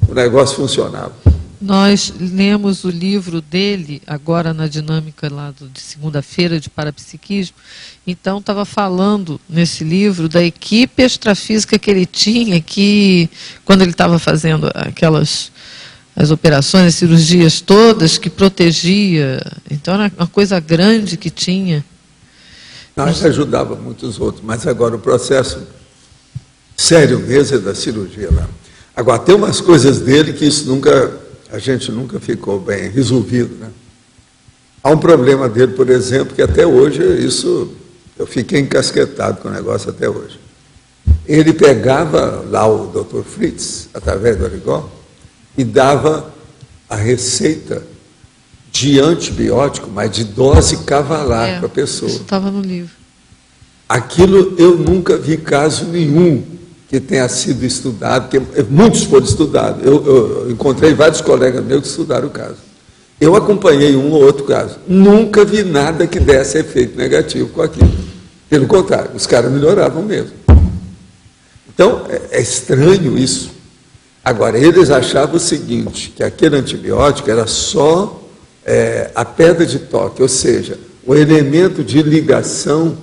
S1: o negócio funcionava.
S7: Nós lemos o livro dele, agora na dinâmica lá de segunda-feira de parapsiquismo, então estava falando nesse livro da equipe extrafísica que ele tinha, que quando ele estava fazendo as operações, as cirurgias todas, que protegia, então era uma coisa grande que tinha.
S1: Nós ajudava muitos outros, mas agora o processo sério mesmo é da cirurgia lá. Agora, tem umas coisas dele que a gente nunca ficou bem resolvido, né? Há um problema dele, por exemplo, que até hoje eu fiquei encasquetado com o negócio até hoje. Ele pegava lá o Dr. Fritz, através do Arigó, e dava a receita de antibiótico, mas de dose cavalar para a pessoa.
S7: Isso estava no livro.
S1: Aquilo eu nunca vi caso nenhum que tenha sido estudado, porque muitos foram estudados. Eu encontrei vários colegas meus que estudaram o caso. Eu acompanhei um ou outro caso. Nunca vi nada que desse efeito negativo com aquilo. Pelo contrário, os caras melhoravam mesmo. Então, é estranho isso. Agora, eles achavam o seguinte, que aquele antibiótico era só a pedra de toque, ou seja, o elemento de ligação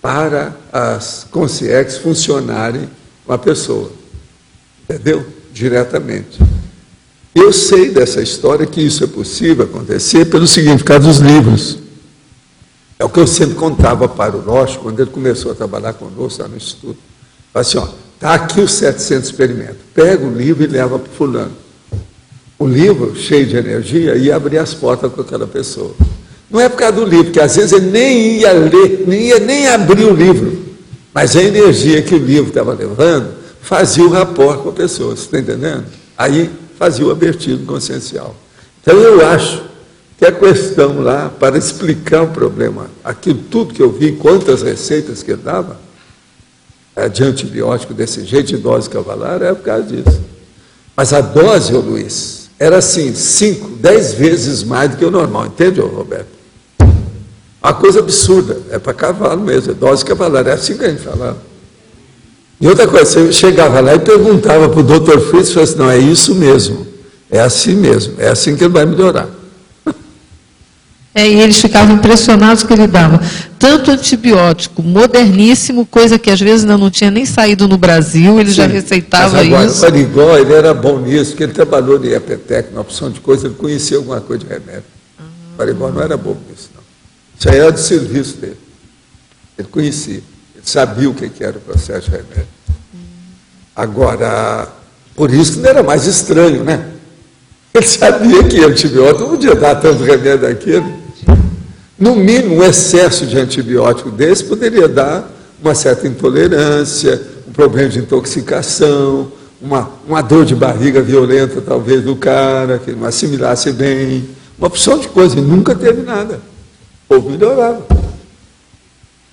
S1: para as consciências funcionarem com a pessoa. Entendeu? Diretamente. Eu sei dessa história que isso é possível acontecer pelo significado dos livros. É o que eu sempre contava para o Rocha, quando ele começou a trabalhar conosco lá no Instituto. Falei assim, está aqui os 700 experimentos. Pega o livro e leva para o fulano. O livro, cheio de energia, ia abrir as portas com aquela pessoa. Não é por causa do livro, porque às vezes ele nem ia ler, nem abrir o livro. Mas a energia que o livro estava levando fazia o rapport com a pessoa, você está entendendo? Aí fazia o abertismo consciencial. Então eu acho que a questão lá, para explicar o problema, aquilo tudo que eu vi, quantas receitas que ele dava, de antibiótico desse jeito, de dose cavalar, é por causa disso. Mas a dose, ô Luiz, era assim, 5, 10 vezes mais do que o normal, entende, Roberto? Uma coisa absurda, é para cavalo mesmo, é dose cavalar, é assim que a gente falava. E outra coisa, você chegava lá e perguntava para o Dr. Fritz, e falava assim, não, é isso mesmo, é assim mesmo, é assim que ele vai melhorar.
S7: E eles ficavam impressionados que ele dava tanto antibiótico moderníssimo, coisa que às vezes ainda não tinha nem saído no Brasil, ele já receitava
S1: mas agora,
S7: isso.
S1: O Arigó, ele era bom nisso, porque ele trabalhou de EPTEC, uma opção de coisa, ele conhecia alguma coisa de remédio. O Arigó não era bom nisso, não. Isso aí era do serviço dele. Ele conhecia, ele sabia o que era o processo de remédio. Agora, por isso que não era mais estranho, né? Ele sabia que antibiótico não podia dar tanto remédio daquele. No mínimo, um excesso de antibiótico desse poderia dar uma certa intolerância, um problema de intoxicação, uma dor de barriga violenta, talvez, do cara, que não assimilasse bem, uma opção de coisa, e nunca teve nada. O povo melhorava.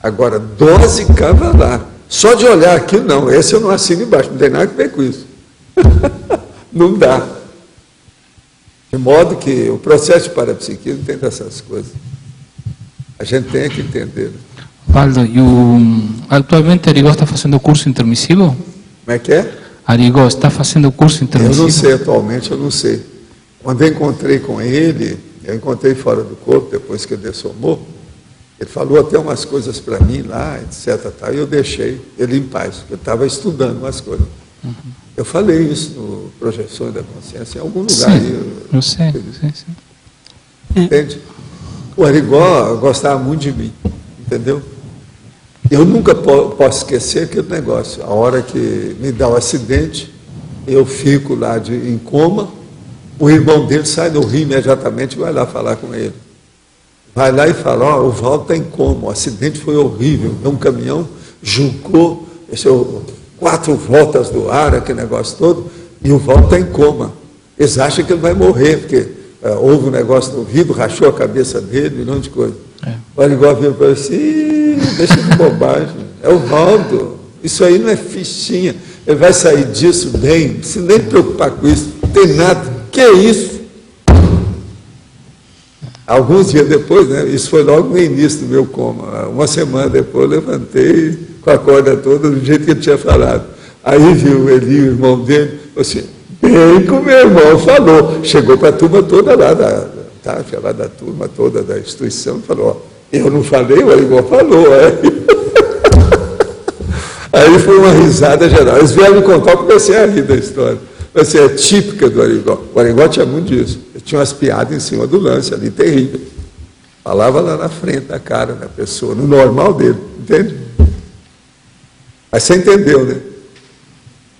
S1: Agora, dose cavalar. Só de olhar aqui, não, esse eu não assino embaixo, não tem nada a ver com isso. Não dá. De modo que o processo de parapsiquismo tem dessas coisas. A gente tem que entender.
S8: Valdo, atualmente Arigó está fazendo curso intermissivo?
S1: Como é que é?
S8: Arigó está fazendo curso intermissivo?
S1: Eu não sei, atualmente eu não sei. Quando eu encontrei com ele, eu encontrei fora do corpo, depois que ele dessomou, ele falou até umas coisas para mim lá, etc. E eu deixei ele em paz, porque eu estava estudando umas coisas. Uhum. Eu falei isso no Projeções da Consciência, em algum lugar.
S8: Sim, eu sei.
S1: Entende? O Arigó gostava muito de mim, entendeu? Eu nunca posso esquecer aquele negócio. A hora que me dá o acidente, eu fico lá em coma, o irmão dele sai do rio imediatamente e vai lá falar com ele. Vai lá e fala, o Valdo está em coma, o acidente foi horrível, um caminhão julgou, 4 voltas do ar, aquele negócio todo, e o Valdo está em coma. Eles acham que ele vai morrer, porque houve um negócio no ouvido, rachou a cabeça dele, um monte de coisa. O Arigó veio para assim, deixa de bobagem, é o Valdo, isso aí não é fichinha, ele vai sair disso bem, não precisa nem preocupar com isso, não tem nada, que é isso? Alguns dias depois, né, isso foi logo no início do meu coma, uma semana depois eu levantei com a corda toda, do jeito que ele tinha falado. Aí viu ele, o irmão dele, assim, bem que o meu irmão falou, chegou para a turma toda lá, lá da turma toda da instituição, falou, eu não falei, o Arigó falou, Aí foi uma risada geral. Eles vieram me contar, eu comecei a rir da história. Assim, é típica do Arigó. O Arigó tinha muito disso. Ele tinha umas piadas em cima do lance ali, terrível. Falava lá na frente da cara da pessoa, no normal dele, entende? Mas você entendeu, né?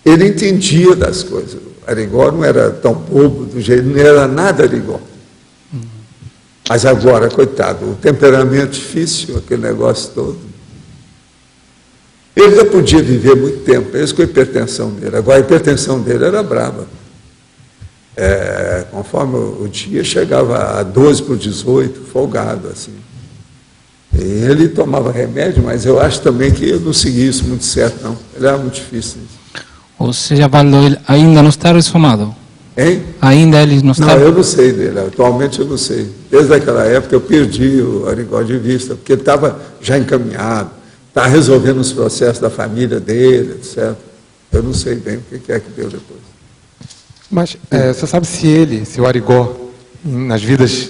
S1: Ele entendia das coisas. O Arigó não era tão bobo do jeito, não era nada Arigó. Mas agora, coitado, o temperamento difícil, aquele negócio todo. Ele já podia viver muito tempo, mesmo com a hipertensão dele. Agora, a hipertensão dele era brava. Conforme o dia chegava a 12 para 18, folgado, assim. E ele tomava remédio, mas eu acho também que eu não segui isso muito certo, não. Ele era muito difícil.
S8: Ou seja, Valdo, ele ainda não está ressomado?
S1: Hein?
S8: Ainda ele não está...
S1: Não, eu não sei dele. Atualmente eu não sei. Desde aquela época eu perdi o Arigó de vista, porque ele estava já encaminhado, está resolvendo os processos da família dele, etc. Eu não sei bem o que é que deu depois.
S9: Mas você sabe se o Arigó, nas vidas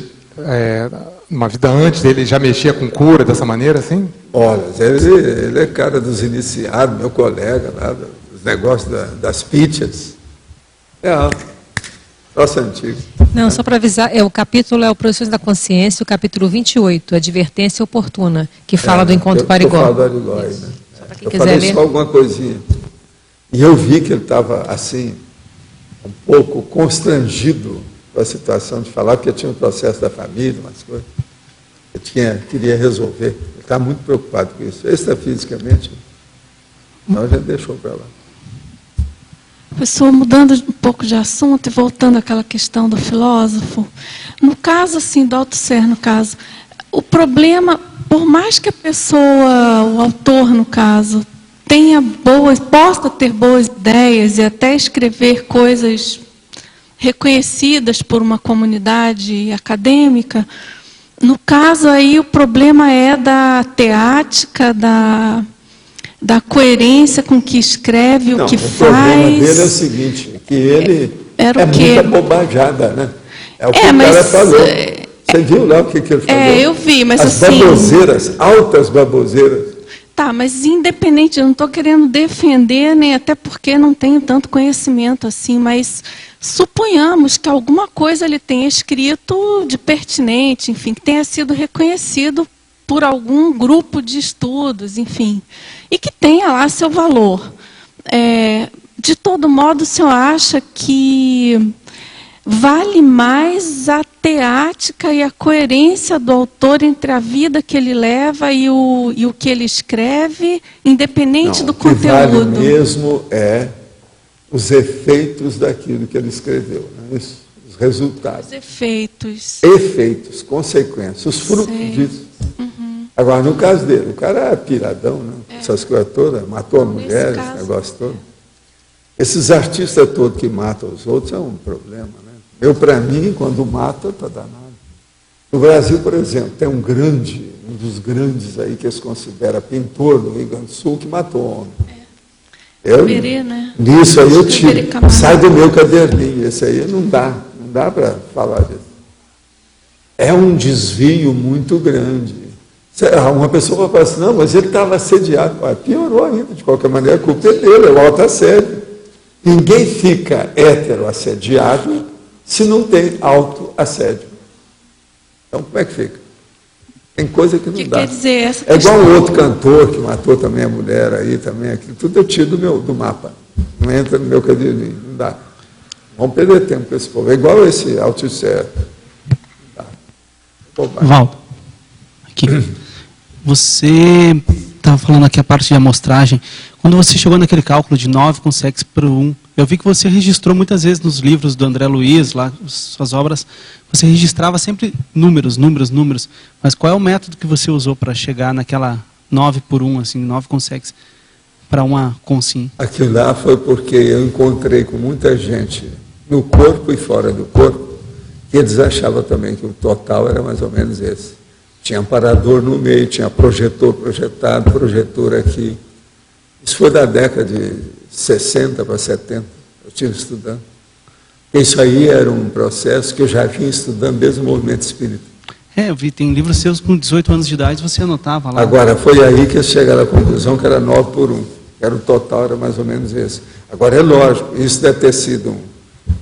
S9: uma vida antes, ele já mexia com cura dessa maneira, assim?
S1: Olha, ele é cara dos iniciados, meu colega lá, dos negócios das pitchers. Nossa, antigo.
S10: Não, só para avisar, o capítulo é o Projeções da Consciência, o capítulo 28, Advertência Oportuna, que fala do encontro com Arigó.
S1: Eu falo do Arigó, né?
S10: Só para quem
S1: Eu
S10: quiser
S1: falei
S10: ler.
S1: só alguma coisinha. E eu vi que ele estava, assim, um pouco constrangido com a situação de falar, porque tinha um processo da família, umas coisas. Queria resolver. Ele está muito preocupado com isso. Extrafisicamente, então a gente deixou para lá.
S3: Pessoa, mudando um pouco de assunto e voltando àquela questão do filósofo, no caso assim do Althusser, no caso, o problema, por mais que a pessoa, o autor no caso, possa ter boas ideias e até escrever coisas reconhecidas por uma comunidade acadêmica, no caso aí o problema é da teática, da coerência com que escreve, o que faz.
S1: O problema dele é o seguinte, que ele muita bobajada, né? É o que o cara falou. Você viu lá o que ele falou?
S3: Eu vi, mas
S1: as
S3: assim...
S1: baboseiras, altas baboseiras.
S3: Tá, mas independente, eu não estou querendo defender, nem até porque não tenho tanto conhecimento assim, mas suponhamos que alguma coisa ele tenha escrito de pertinente, enfim, que tenha sido reconhecido por algum grupo de estudos, enfim, e que tenha lá seu valor. De todo modo, o senhor acha que vale mais a teática e a coerência do autor entre a vida que ele leva e o que ele escreve, independente do conteúdo?
S1: O que vale mesmo é os efeitos daquilo que ele escreveu, não é isso? Os resultados.
S3: Os efeitos.
S1: Efeitos, consequências, os frutos disso.
S3: Uhum.
S1: Agora, no caso dele, o cara é piradão, né? Essas coisas todas, matou a mulher, esse negócio todo. Esses artistas todos que matam os outros é um problema, né? Para mim, quando mata, está danado. No Brasil, por exemplo, tem um dos grandes aí que eles consideram pintor do Rio Grande do Sul, que matou um homem.
S3: Perê, né?
S1: Nisso aí eu tiro. Sai do meu caderninho. Esse aí não dá para falar disso. É um desvio muito grande. Uma pessoa vai falar assim, não, mas ele estava assediado. Piorou ainda, de qualquer maneira, a culpa é dele, é o autoassédio. Ninguém fica heteroassediado se não tem autoassédio. Então, como é que fica? Tem coisa que não dá.
S3: Quer dizer, essa
S1: é igual um outro cantor que matou também a mulher aí, também aquilo. Tudo eu tiro do mapa. Não entra no meu caderninho, não dá. Vamos perder tempo com esse povo. É igual esse Althusser.
S11: Valdo, aqui. Você estava falando aqui a parte de amostragem. Quando você chegou naquele cálculo de 9 consegues por 1, eu vi que você registrou muitas vezes nos livros do André Luiz, lá, suas obras, você registrava sempre números. Mas qual é o método que você usou para chegar naquela 9 por 1, assim, 9 consegues para uma consim?
S1: Aquilo lá foi porque eu encontrei com muita gente no corpo e fora do corpo, que eles achavam também que o total era mais ou menos esse. Tinha amparador no meio, tinha projetor projetado, projetor aqui. Isso foi da década de 60 para 70, eu estive estudando. Isso aí era um processo que eu já vinha estudando desde o movimento espírita.
S11: Eu vi, tem livros seus com 18 anos de idade, você anotava lá.
S1: Agora, foi aí que eu cheguei à conclusão que era 9 por 1, que era o total, era mais ou menos esse. Agora, é lógico, isso deve ter sido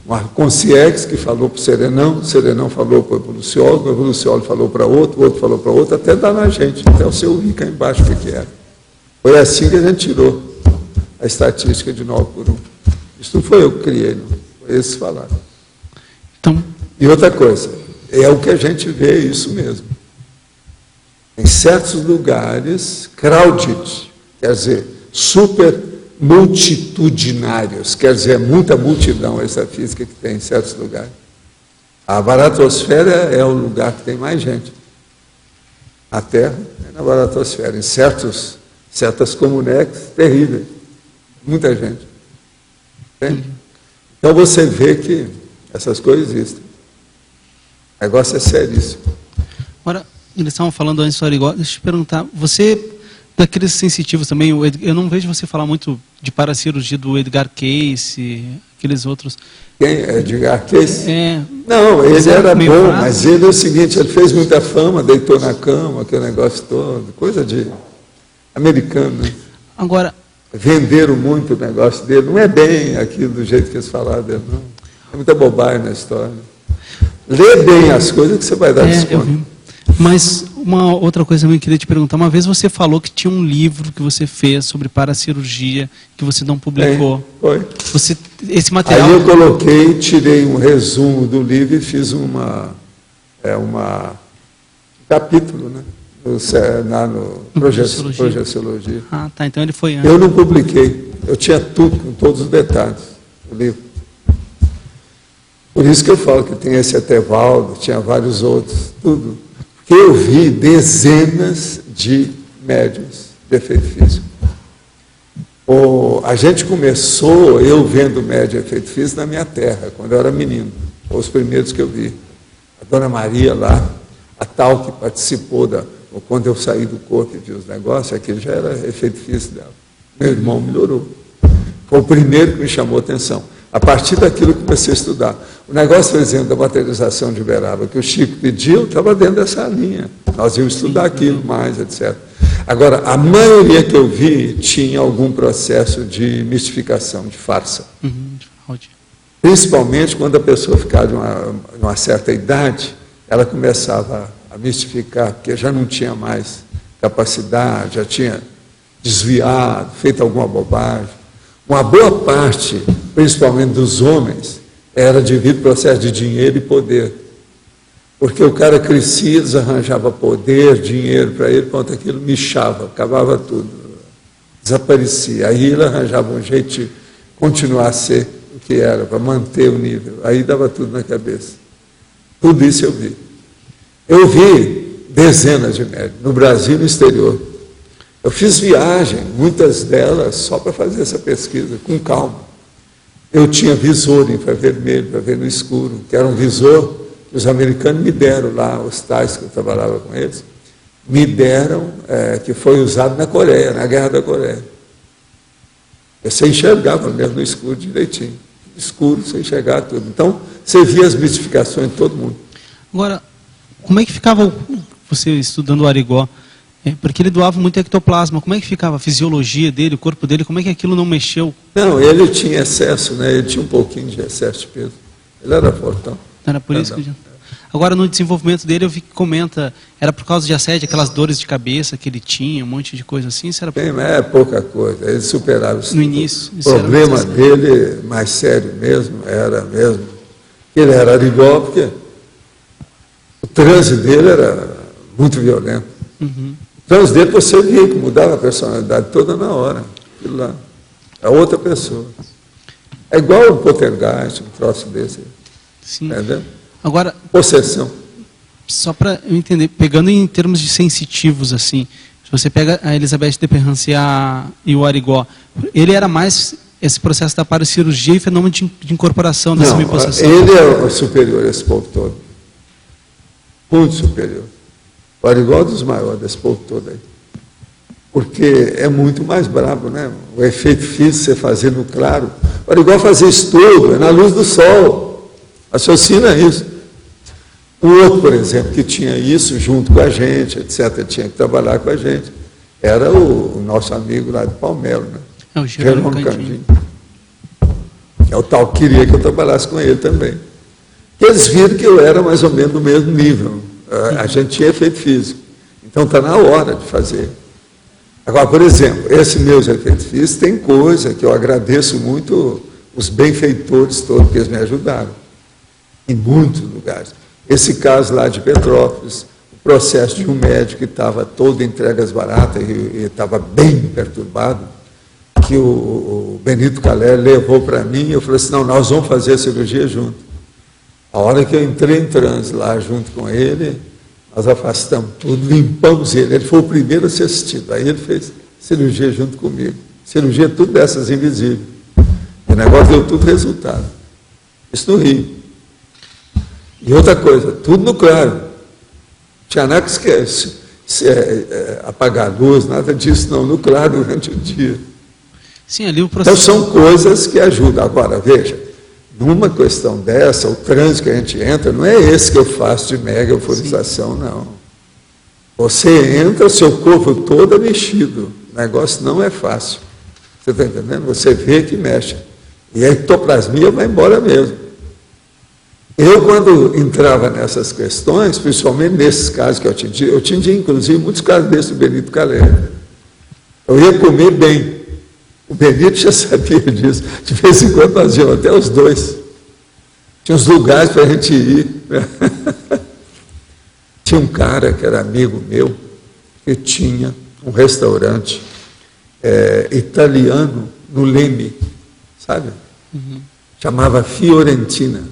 S1: uma consciência que falou para o Serenão falou para o Luciolo falou para outro, o outro falou para outro, até dar na gente, até o seu rico aí embaixo o que era. Foi assim que a gente tirou a estatística de 9 por 1. Isso não foi eu que criei, não. Foi eles que falaram.
S11: Então...
S1: E outra coisa, é o que a gente vê, isso mesmo. Em certos lugares, crowded, quer dizer, super multitudinários, quer dizer, muita multidão, essa física que tem em certos lugares. A baratosfera é o lugar que tem mais gente. A Terra é na baratosfera, em certas comunex terríveis. Muita gente. Entende? Então você vê que essas coisas existem. O negócio é seríssimo.
S11: Agora, eles estavam falando antes do Arigó, deixa eu te perguntar, você, daqueles sensitivos também, eu não vejo você falar muito de paracirurgia do Edgar Cayce, aqueles outros.
S1: Quem? Edgar Cayce? Não, ele era
S11: meio
S1: bom,
S11: fraco.
S1: mas ele é o seguinte, ele fez muita fama, deitou na cama, aquele negócio todo, coisa de americano, né?
S11: Agora,
S1: Venderam muito o negócio dele, não é bem aquilo do jeito que eles falaram dele, não. É muita bobagem na história. Lê bem as coisas que você vai dar
S11: eu
S1: desconto.
S11: vi. Mas uma outra coisa que eu queria te perguntar. Uma vez você falou que tinha um livro que você fez sobre paracirurgia que você não publicou.
S1: Foi.
S11: Esse material...
S1: Aí eu coloquei, tirei um resumo do livro e fiz um capítulo, né? No Projeciologia.
S11: Ah, tá. Então ele foi antes.
S1: Eu não publiquei. Eu tinha tudo, com todos os detalhes do livro. Por isso que eu falo que tem esse Etevaldo, tinha vários outros, tudo. Porque eu vi dezenas de médiuns de efeito físico. A gente começou, eu vendo médium de efeito físico na minha terra, quando eu era menino. Os primeiros que eu vi. A Dona Maria lá, a tal que participou quando eu saí do corpo e vi os negócios, aquele já era efeito físico dela. Meu irmão melhorou. Foi o primeiro que me chamou a atenção. A partir daquilo eu comecei a estudar. O negócio, por exemplo, da materialização de Uberaba, que o Chico pediu, estava dentro dessa linha. Nós íamos estudar aquilo mais, etc. Agora, a maioria que eu vi tinha algum processo de mistificação, de farsa. Principalmente quando a pessoa ficava de uma certa idade, ela começava a mistificar, porque já não tinha mais capacidade, já tinha desviado, feito alguma bobagem. Uma boa parte, principalmente dos homens, era devido ao processo de dinheiro e poder. Porque o cara crescia, desarranjava poder, dinheiro para ele, pronto, aquilo mixava, acabava tudo, desaparecia. Aí ele arranjava um jeito de continuar a ser o que era, para manter o nível. Aí dava tudo na cabeça. Tudo isso eu vi. Eu vi dezenas de médiuns, no Brasil e no exterior. Eu fiz viagem, muitas delas, só para fazer essa pesquisa, com calma. Eu tinha visor infravermelho, para ver no escuro, que era um visor que os americanos me deram lá, os tais que eu trabalhava com eles, me deram, que foi usado na Coreia, na Guerra da Coreia. Você enxergava mesmo no escuro direitinho. Escuro, você enxergava tudo. Então, você via as mistificações de todo mundo.
S11: Agora, como é que ficava você estudando o Arigó? Porque ele doava muito ectoplasma. Como é que ficava a fisiologia dele, o corpo dele? Como é que aquilo não mexeu?
S1: Não, ele tinha excesso, né? Ele tinha um pouquinho de excesso de peso. Ele era fortão.
S11: Era por isso que... Agora, no desenvolvimento dele, eu vi que comenta, era por causa de assédio, aquelas dores de cabeça que ele tinha, um monte de coisa assim? Isso era
S1: Bem, mas é pouca coisa. Ele superava isso.
S11: No início.
S1: O problema dele, mais sério mesmo, era mesmo, ele era Arigó, porque o transe dele era muito violento.
S11: Uhum.
S1: O transe dele, você via que mudava a personalidade toda na hora. Aquilo lá. É outra pessoa. É igual um poltergeist, um troço desse.
S11: Sim.
S1: Entendeu?
S11: Agora,
S1: possessão.
S11: Só para eu entender, pegando em termos de sensitivos, assim, se você pega a Elizabeth de Perrancet e o Arigó, ele era mais esse processo da paracirurgia e fenômeno de incorporação da semipossessão?
S1: Ele é superior a esse povo todo. Muito superior. O Arigó é dos maiores desse povo todo aí. Porque é muito mais brabo, né? O efeito físico você fazer no claro. O Arigó fazia isso tudo, é na luz do sol. Raciocina isso. O outro, por exemplo, que tinha isso junto com a gente, etc., tinha que trabalhar com a gente, era o nosso amigo lá de Palmelo, né?
S11: É o Jerônimo Candinho.
S1: É o tal que queria que eu trabalhasse com ele também. Eles viram que eu era mais ou menos no mesmo nível. A gente tinha efeito físico. Então está na hora de fazer. Agora, por exemplo, esse meus efeitos físicos tem coisa que eu agradeço muito os benfeitores todos que eles me ajudaram. Em muitos lugares. Esse caso lá de Petrópolis, o processo de um médico que estava todo entregas baratas e estava bem perturbado, que o Benito Calé levou para mim, eu falei assim, não, nós vamos fazer a cirurgia junto. A hora que eu entrei em transe lá junto com ele, nós afastamos tudo, limpamos ele. Ele foi o primeiro a ser assistido. Aí ele fez cirurgia junto comigo. Cirurgia tudo dessas invisíveis. O negócio deu tudo resultado. Isso no Rio. E outra coisa, tudo no claro. Tinha nada que esquece. Apagar a luz, nada disso não, no claro durante o dia.
S11: Sim, ali o processo...
S1: Então são coisas que ajudam. Agora, veja, numa questão dessa, o trânsito que a gente entra, não é esse que eu faço de mega euforização, não. Você entra, seu corpo todo é mexido. O negócio não é fácil. Você está entendendo? Você vê que mexe. E a ectoplasmia vai embora mesmo. Eu, quando entrava nessas questões, principalmente nesses casos que eu atendi inclusive muitos casos desses do Benito Calera. Eu ia comer bem. O Benito já sabia disso. De vez em quando nós íamos até os dois. Tinha uns lugares para a gente ir. Tinha um cara que era amigo meu, que tinha um restaurante italiano no Leme, sabe? Chamava Fiorentina.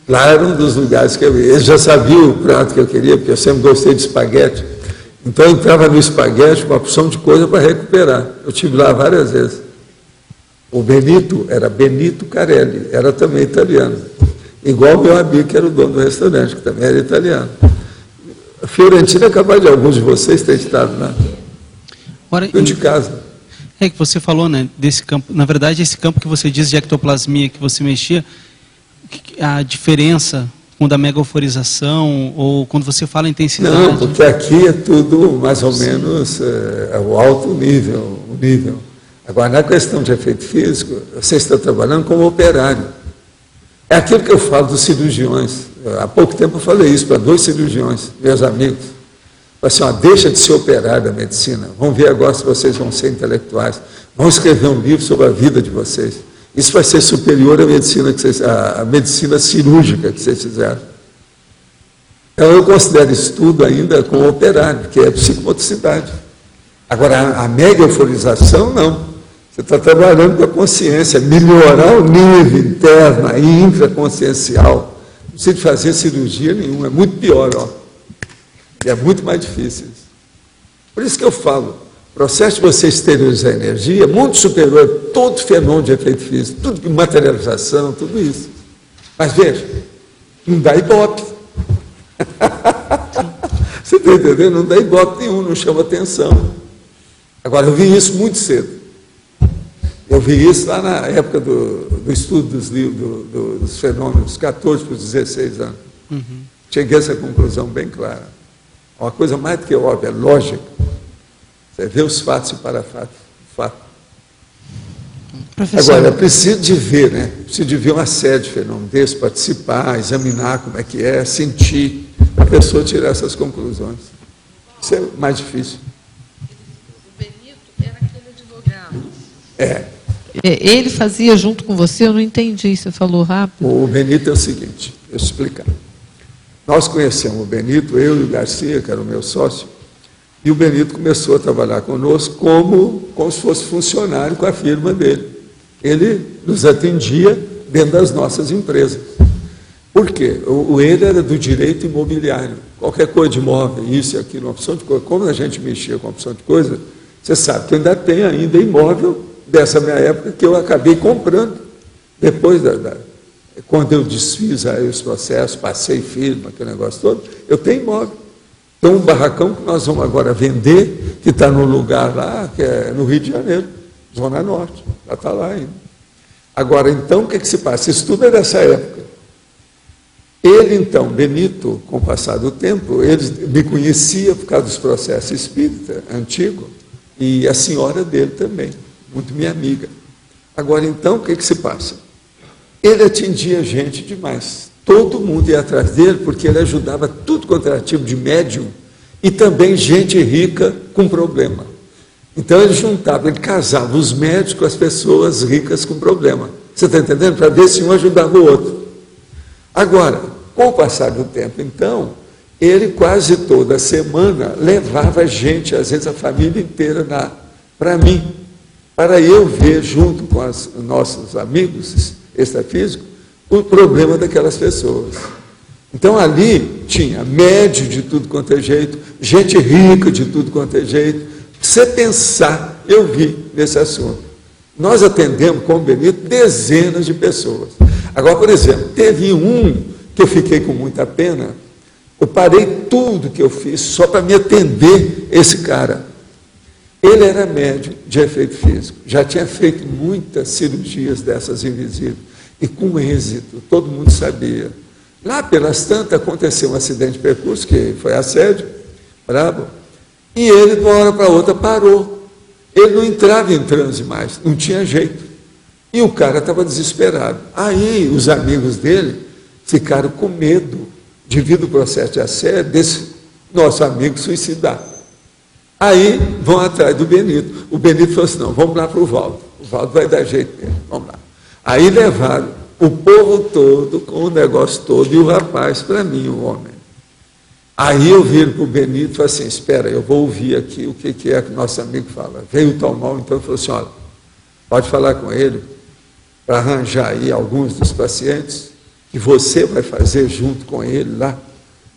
S1: Lá era um dos lugares que eu ia. Ele já sabia o prato que eu queria, porque eu sempre gostei de espaguete. Então eu entrava no espaguete com uma porção de coisa para recuperar. Eu estive lá várias vezes. O Benito era Benito Carelli, era também italiano. Igual o meu amigo, que era o dono do restaurante, que também era italiano. A Fiorentina é capaz de alguns de vocês terem estado lá. Eu de casa.
S11: É que você falou, né, desse campo. Na verdade, esse campo que você diz de ectoplasmia que você mexia, a diferença com da mega-euforização, ou quando você fala intensidade?
S1: Não, porque aqui é tudo mais ou menos o alto nível, o nível. Agora, na questão de efeito físico, você está trabalhando como operário. É aquilo que eu falo dos cirurgiões. Há pouco tempo eu falei isso para 2 cirurgiões, meus amigos. Falei assim, deixa de ser operário da medicina. Vamos ver agora se vocês vão ser intelectuais. Vamos escrever um livro sobre a vida de vocês. Isso vai ser superior à medicina, à medicina cirúrgica que vocês fizeram. Então, eu considero isso tudo ainda como operário, que é psicomotricidade. Agora, a mega euforização, não. Você está trabalhando com a consciência, melhorar o nível interno e intraconsciencial. Não precisa de fazer cirurgia nenhuma, é muito pior, ó. E é muito mais difícil. Por isso que eu falo, o processo de você exteriorizar a energia é muito superior a todo fenômeno de efeito físico, tudo de materialização, tudo isso. Mas veja, não dá ibope. Você está entendendo? Não dá ibope nenhum, não chama atenção. Agora, eu vi isso muito cedo. Eu vi isso lá na época do estudo dos fenômenos, 14 para os 16 anos. Cheguei a essa conclusão bem clara. Uma coisa mais do que óbvia, é lógica. Você vê os fatos e para fato.
S3: Professor.
S1: Agora, é preciso de ver, né? Preciso de ver uma série de fenômenos desses, participar, examinar como é que é, sentir, para a pessoa tirar essas conclusões. Isso é mais difícil.
S7: O Benito era aquele advogado.
S1: Ele
S7: fazia junto com você? Eu não entendi, você falou rápido.
S1: O Benito é o seguinte, deixa eu explicar. Nós conhecemos o Benito, eu e o Garcia, que era o meu sócio, e o Benito começou a trabalhar conosco como se fosse funcionário com a firma dele. Ele nos atendia dentro das nossas empresas. Por quê? Ele era do direito imobiliário. Qualquer coisa de imóvel, isso e aquilo, uma opção de coisa. Como a gente mexia com uma opção de coisa, você sabe que eu ainda tenho imóvel dessa minha época que eu acabei comprando. Depois, quando eu desfiz aí os processos, passei firma, aquele negócio todo, eu tenho imóvel. Tem um barracão que nós vamos agora vender, que está num lugar lá, que é no Rio de Janeiro, Zona Norte, já está lá ainda. Agora, então, o que se passa? Isso tudo é dessa época. Ele, então, Benito, com o passar do tempo, ele me conhecia por causa dos processos espírita antigo, e a senhora dele também, muito minha amiga. Agora, então, o que se passa? Ele atendia gente demais. Todo mundo ia atrás dele, porque ele ajudava tudo quanto era tipo de médium, e também gente rica com problema. Então ele juntava, ele casava os médicos com as pessoas ricas com problema. Você está entendendo? Para ver se um ajudava o outro. Agora, com o passar do tempo, então, ele quase toda semana levava gente, às vezes a família inteira, para mim, para eu ver, junto com os nossos amigos extrafísicos, o problema daquelas pessoas. Então, ali tinha médio de tudo quanto é jeito, gente rica de tudo quanto é jeito. Você pensar, eu vi nesse assunto. Nós atendemos, com o Benito, dezenas de pessoas. Agora, por exemplo, teve um que eu fiquei com muita pena, eu parei tudo que eu fiz só para me atender esse cara. Ele era médium de efeito físico, já tinha feito muitas cirurgias dessas invisíveis, e com êxito, todo mundo sabia. Lá pelas tantas aconteceu um acidente de percurso, que foi assédio, brabo, e ele de uma hora para outra parou. Ele não entrava em transe mais, não tinha jeito. E o cara estava desesperado. Aí os amigos dele ficaram com medo, devido ao processo de assédio, desse nosso amigo suicidar. Aí vão atrás do Benito. O Benito falou assim, não, vamos lá para o Valdo. O Valdo vai dar jeito nele, vamos lá. Aí levaram o povo todo, com o negócio todo, e o rapaz, para mim, o homem. Aí eu viro para o Benito e falei assim, espera, eu vou ouvir aqui o que é que nosso amigo fala. Veio o tal mal, então ele falou assim, olha, pode falar com ele, para arranjar aí alguns dos pacientes, que você vai fazer junto com ele lá.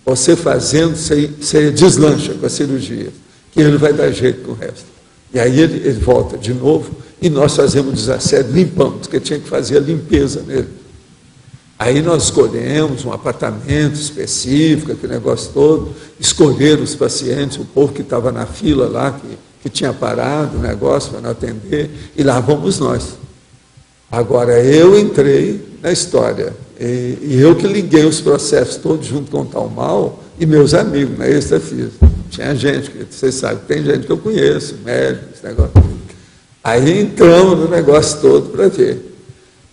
S1: Você fazendo, você deslancha com a cirurgia, que ele vai dar jeito com o resto. E aí ele volta de novo, e nós fazemos o desassédio, limpamos, porque tinha que fazer a limpeza nele. Aí nós escolhemos um apartamento específico, aquele negócio todo, escolheram os pacientes, o povo que estava na fila lá, que tinha parado o negócio para não atender, e lá vamos nós. Agora, eu entrei na história, e eu que liguei os processos todos junto com o tal mal, e meus amigos na extrafísica. Tinha gente, que vocês sabem, tem gente que eu conheço, médico, esse negócio. Aí entramos no negócio todo para ver.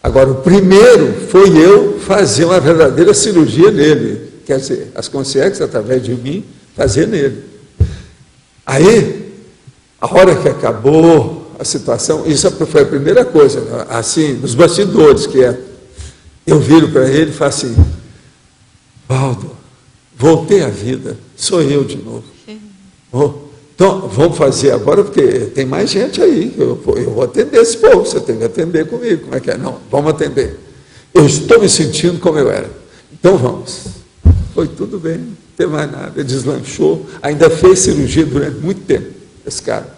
S1: Agora, o primeiro foi eu fazer uma verdadeira cirurgia nele, quer dizer, as consciências, através de mim, fazer nele. Aí, a hora que acabou a situação, isso foi a primeira coisa, assim, nos bastidores, que é, eu viro para ele e falo assim, Valdo, voltei à vida, sou eu de novo. Então, vamos fazer agora, porque tem mais gente aí, eu vou atender esse povo, você tem que atender comigo, como é que é? Não, vamos atender. Eu estou me sentindo como eu era, então vamos. Foi tudo bem, não tem mais nada, ele deslanchou, ainda fez cirurgia durante muito tempo, esse cara.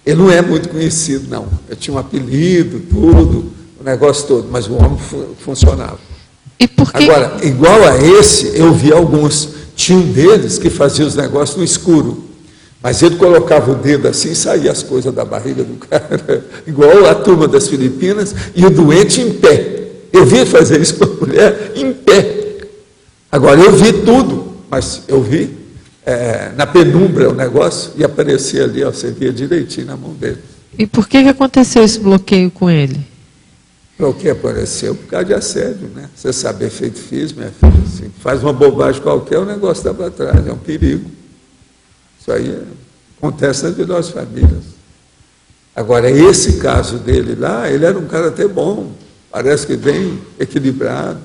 S1: Ele não é muito conhecido, não, ele tinha um apelido, tudo, o negócio todo, mas o homem funcionava.
S7: E por que...
S1: Agora, igual a esse, eu vi alguns, tinha um deles que fazia os negócios no escuro, mas ele colocava o dedo assim e saía as coisas da barriga do cara, igual a turma das Filipinas, e o doente em pé. Eu vi fazer isso com a mulher em pé. Agora, eu vi tudo, mas eu vi na penumbra o negócio, e aparecia ali, ó, você via direitinho na mão dele.
S7: E por que aconteceu esse bloqueio com ele?
S1: O que apareceu? Por causa de assédio, né? Você sabe, efeito físico, minha filha, assim, faz uma bobagem qualquer, o negócio está para trás, é um perigo. Isso aí acontece entre nós famílias. Agora, esse caso dele lá, ele era um cara até bom, parece que bem equilibrado.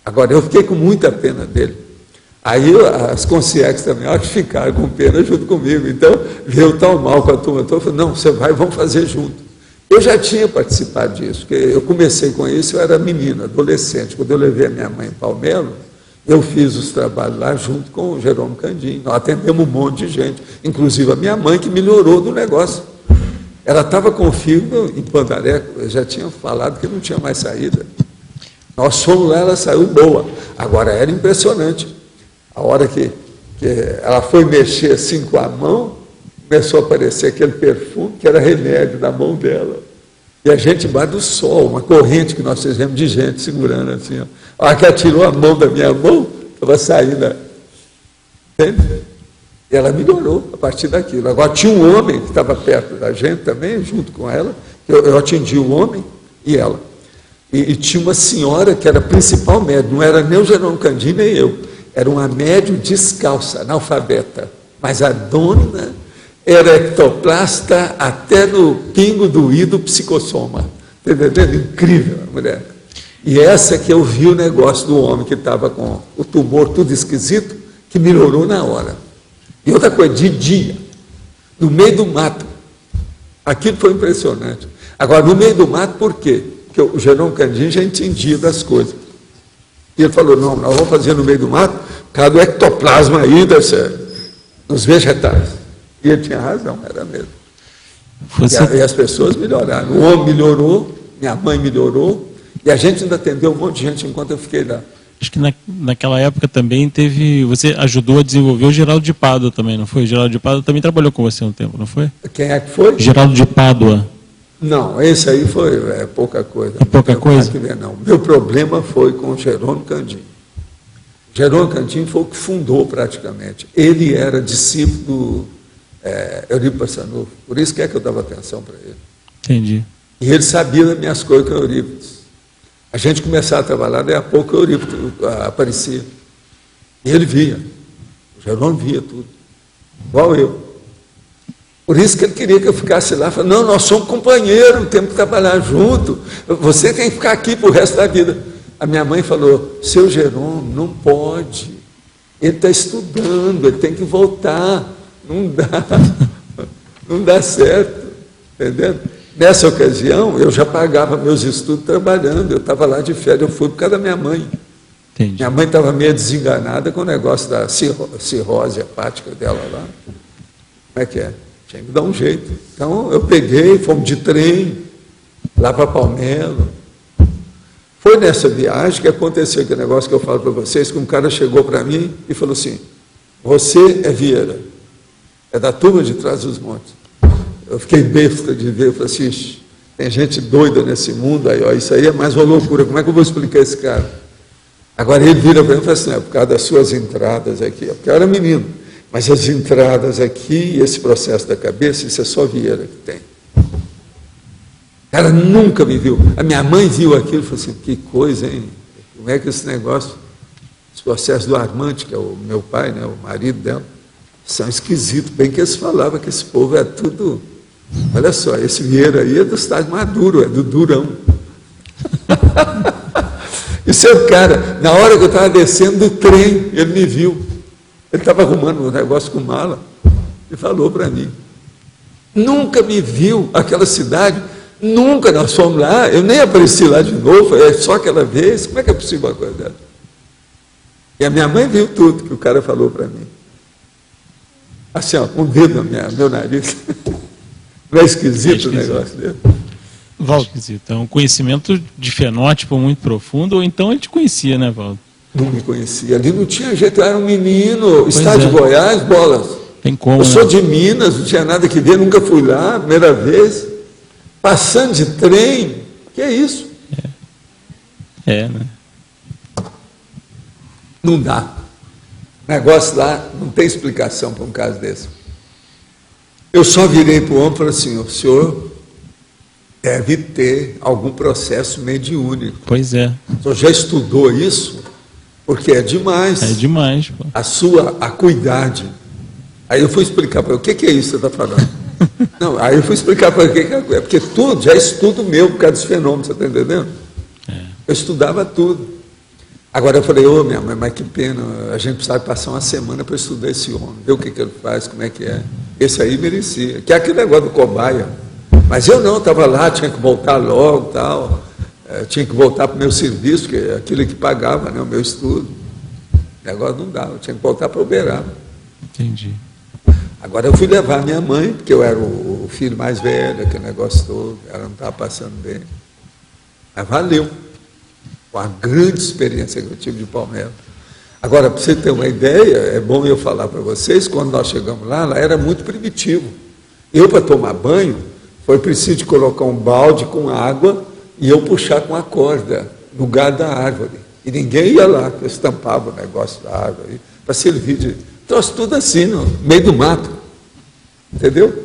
S1: Agora, eu fiquei com muita pena dele. Aí as consciências também, acho que ficaram com pena junto comigo. Então, veio tal mal com a turma toda, falei, não, você vai, vamos fazer junto. Eu já tinha participado disso, porque eu comecei com isso, eu era menina, adolescente. Quando eu levei a minha mãe em Palmelo, eu fiz os trabalhos lá junto com o Jerônimo Candim. Nós atendemos um monte de gente, inclusive a minha mãe, que melhorou do negócio. Ela estava com o filho em Pandaré, eu já tinha falado que não tinha mais saída. Nós fomos lá, ela saiu boa. Agora, era impressionante. A hora que ela foi mexer assim com a mão, começou a aparecer aquele perfume, que era remédio na mão dela. E a gente embaixo do sol, uma corrente que nós fizemos de gente segurando assim, ó. A hora que ela tirou a mão da minha mão, estava saindo. Entende? E ela melhorou a partir daquilo. Agora, tinha um homem que estava perto da gente também, junto com ela. Eu atendi o homem e ela. E tinha uma senhora que era a principal médium, não era nem o Jerônimo Candim, nem eu. Era uma médium descalça, analfabeta. Mas a dona era ectoplasta até no pingo do i do psicossoma. Está entendendo? Incrível a mulher. E essa que eu vi o negócio do homem que estava com o tumor tudo esquisito, que melhorou na hora. E outra coisa, de dia, no meio do mato. Aquilo foi impressionante. Agora, no meio do mato, por quê? Porque o Jerônimo Candim já entendia das coisas. E ele falou, não, nós vamos fazer no meio do mato, por causa do ectoplasma aí, dos vegetais. E ele tinha razão, era mesmo. E as pessoas melhoraram. O homem melhorou, minha mãe melhorou, e a gente ainda atendeu um monte de gente enquanto eu fiquei lá.
S6: Acho que naquela época também você ajudou a desenvolver o Geraldo de Pádua também, não foi? O Geraldo de Pádua também trabalhou com você um tempo, não foi?
S1: Quem é que foi?
S6: Geraldo de Pádua.
S1: Não, esse aí foi pouca coisa.
S6: É pouca coisa?
S1: Não. Meu problema foi com o Jerônimo Candim. Jerônimo Candim foi o que fundou praticamente. Ele era discípulo do Eurípides Barçanufo, por isso que eu dava atenção para ele.
S6: Entendi.
S1: E ele sabia das minhas coisas com o Eurípides. A gente começava a trabalhar, daí a pouco o Eurípides aparecia. E ele via. O Jerônimo via tudo. Igual eu. Por isso que ele queria que eu ficasse lá. Falei, não, nós somos companheiros, temos que trabalhar junto. Você tem que ficar aqui para o resto da vida. A minha mãe falou, seu Jerônimo, não pode. Ele está estudando, ele tem que voltar. Não dá. Não dá certo. Entendeu? Nessa ocasião, eu já pagava meus estudos trabalhando. Eu estava lá de férias, eu fui por causa da minha mãe.
S6: Entendi.
S1: Minha mãe estava meio desenganada com o negócio da cirrose hepática dela lá. Como é que é? Tinha que dar um jeito. Então, eu peguei, fomos de trem, lá para Palmelo. Foi nessa viagem que aconteceu aquele negócio que eu falo para vocês, que um cara chegou para mim e falou assim, você é Vieira, é da turma de Trás-os-Montes. Eu fiquei besta de ver, eu falei assim, tem gente doida nesse mundo aí, ó, isso aí é mais uma loucura, como é que eu vou explicar esse cara? Agora ele vira para mim e fala assim, por causa das suas entradas aqui, porque eu era menino, mas as entradas aqui, esse processo da cabeça, isso é só Vieira que tem. O cara nunca me viu. A minha mãe viu aquilo e falou assim, que coisa, hein? Como é que esse negócio, esse processo do Armante, que é o meu pai, né, o marido dela, são esquisitos, bem que eles falavam que esse povo é tudo... Olha só, esse Vieira aí é do estágio maduro, é do durão. E seu cara, na hora que eu estava descendo do trem, ele me viu. Ele estava arrumando um negócio com mala e falou para mim. Nunca me viu aquela cidade, nunca nós fomos lá, eu nem apareci lá de novo, é só aquela vez, como é que é possível uma coisa dela? E a minha mãe viu tudo que o cara falou para mim. Assim, ó, com o dedo no meu nariz. Não é esquisito o negócio dele?
S6: Valdo, é um conhecimento de fenótipo muito profundo, ou então ele te conhecia, né, Valdo?
S1: Não me conhecia, ali não tinha jeito, eu era um menino, estado de Goiás, bolas.
S6: Tem como,
S1: eu sou de Minas, não tinha nada que ver, nunca fui lá, primeira vez. Passando de trem, que é isso?
S6: Né?
S1: Não dá. O negócio lá não tem explicação para um caso desse. Eu só virei para o homem e falei assim, o senhor deve ter algum processo mediúnico.
S6: Pois é.
S1: O senhor já estudou isso? Porque é demais.
S6: É demais, pô.
S1: A sua acuidade. Aí eu fui explicar para ele, o que é isso que você está falando? Não, aí eu fui explicar para ele o que é, porque tudo, já é estudo meu por causa dos fenômenos, você está entendendo? Eu estudava tudo. Agora eu falei, minha mãe, mas que pena, a gente precisava passar uma semana para estudar esse homem, ver o que ele faz, como é que é. Esse aí merecia, que é aquele negócio do cobaia. Mas eu não, estava lá, tinha que voltar logo, tal, tinha que voltar para o meu serviço, que é aquilo que pagava, né, o meu estudo. O negócio não dava, eu tinha que voltar para Uberaba.
S6: Entendi.
S1: Agora eu fui levar minha mãe, porque eu era o filho mais velho, aquele negócio todo, ela não estava passando bem. Mas valeu. Uma grande experiência que eu tive de Palmelo. Agora, para você ter uma ideia, é bom eu falar para vocês, quando nós chegamos lá era muito primitivo. Eu, para tomar banho, foi preciso de colocar um balde com água e eu puxar com a corda no galho da árvore. E ninguém ia lá, eu estampava o negócio da árvore, para servir de... Trouxe tudo assim, no meio do mato. Entendeu?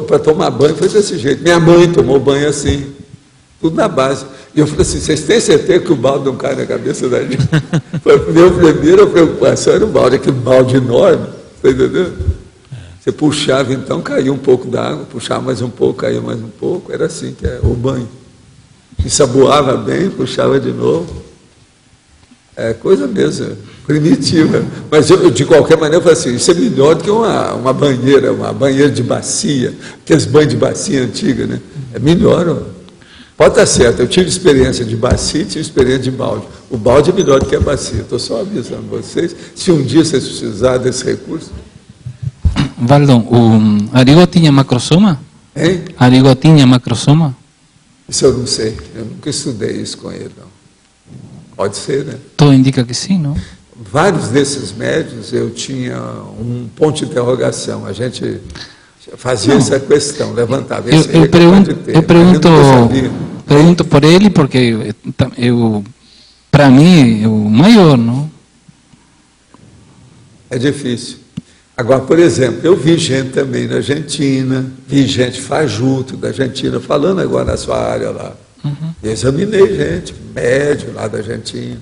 S1: Para tomar banho foi desse jeito. Minha mãe tomou banho assim, tudo na base. E eu falei assim, vocês têm certeza que o balde não cai na cabeça da gente? Foi a minha primeira preocupação, era o balde, aquele balde enorme, você entendeu? Você puxava, então, caía um pouco d'água, puxava mais um pouco, caía mais um pouco, era assim que é o banho. Ensaboava bem, puxava de novo. É coisa mesmo, primitiva. Mas eu, de qualquer maneira, eu falei assim, isso é melhor do que uma banheira de bacia, aqueles banhos de bacia antiga, né? É melhor, ó. Pode estar certo, eu tive experiência de bacia e tive experiência de balde. O balde é melhor do que a bacia, estou só avisando vocês, se um dia vocês precisarem desse recurso.
S8: Valdo, o Arrigo tinha macrosoma?
S1: Hein?
S8: Arrigo tinha macrosoma?
S1: Isso eu não sei, eu nunca estudei isso com ele, não. Pode ser, né?
S8: Tudo indica que sim, não?
S1: Vários desses médios eu tinha um ponto de interrogação. A gente fazia essa questão, levantava.
S8: Pergunto por ele porque para mim é o maior, não?
S1: É difícil. Agora, por exemplo, eu vi gente também na Argentina, vi gente fajuto da Argentina, falando agora na sua área lá. Eu examinei gente, médio lá da Argentina.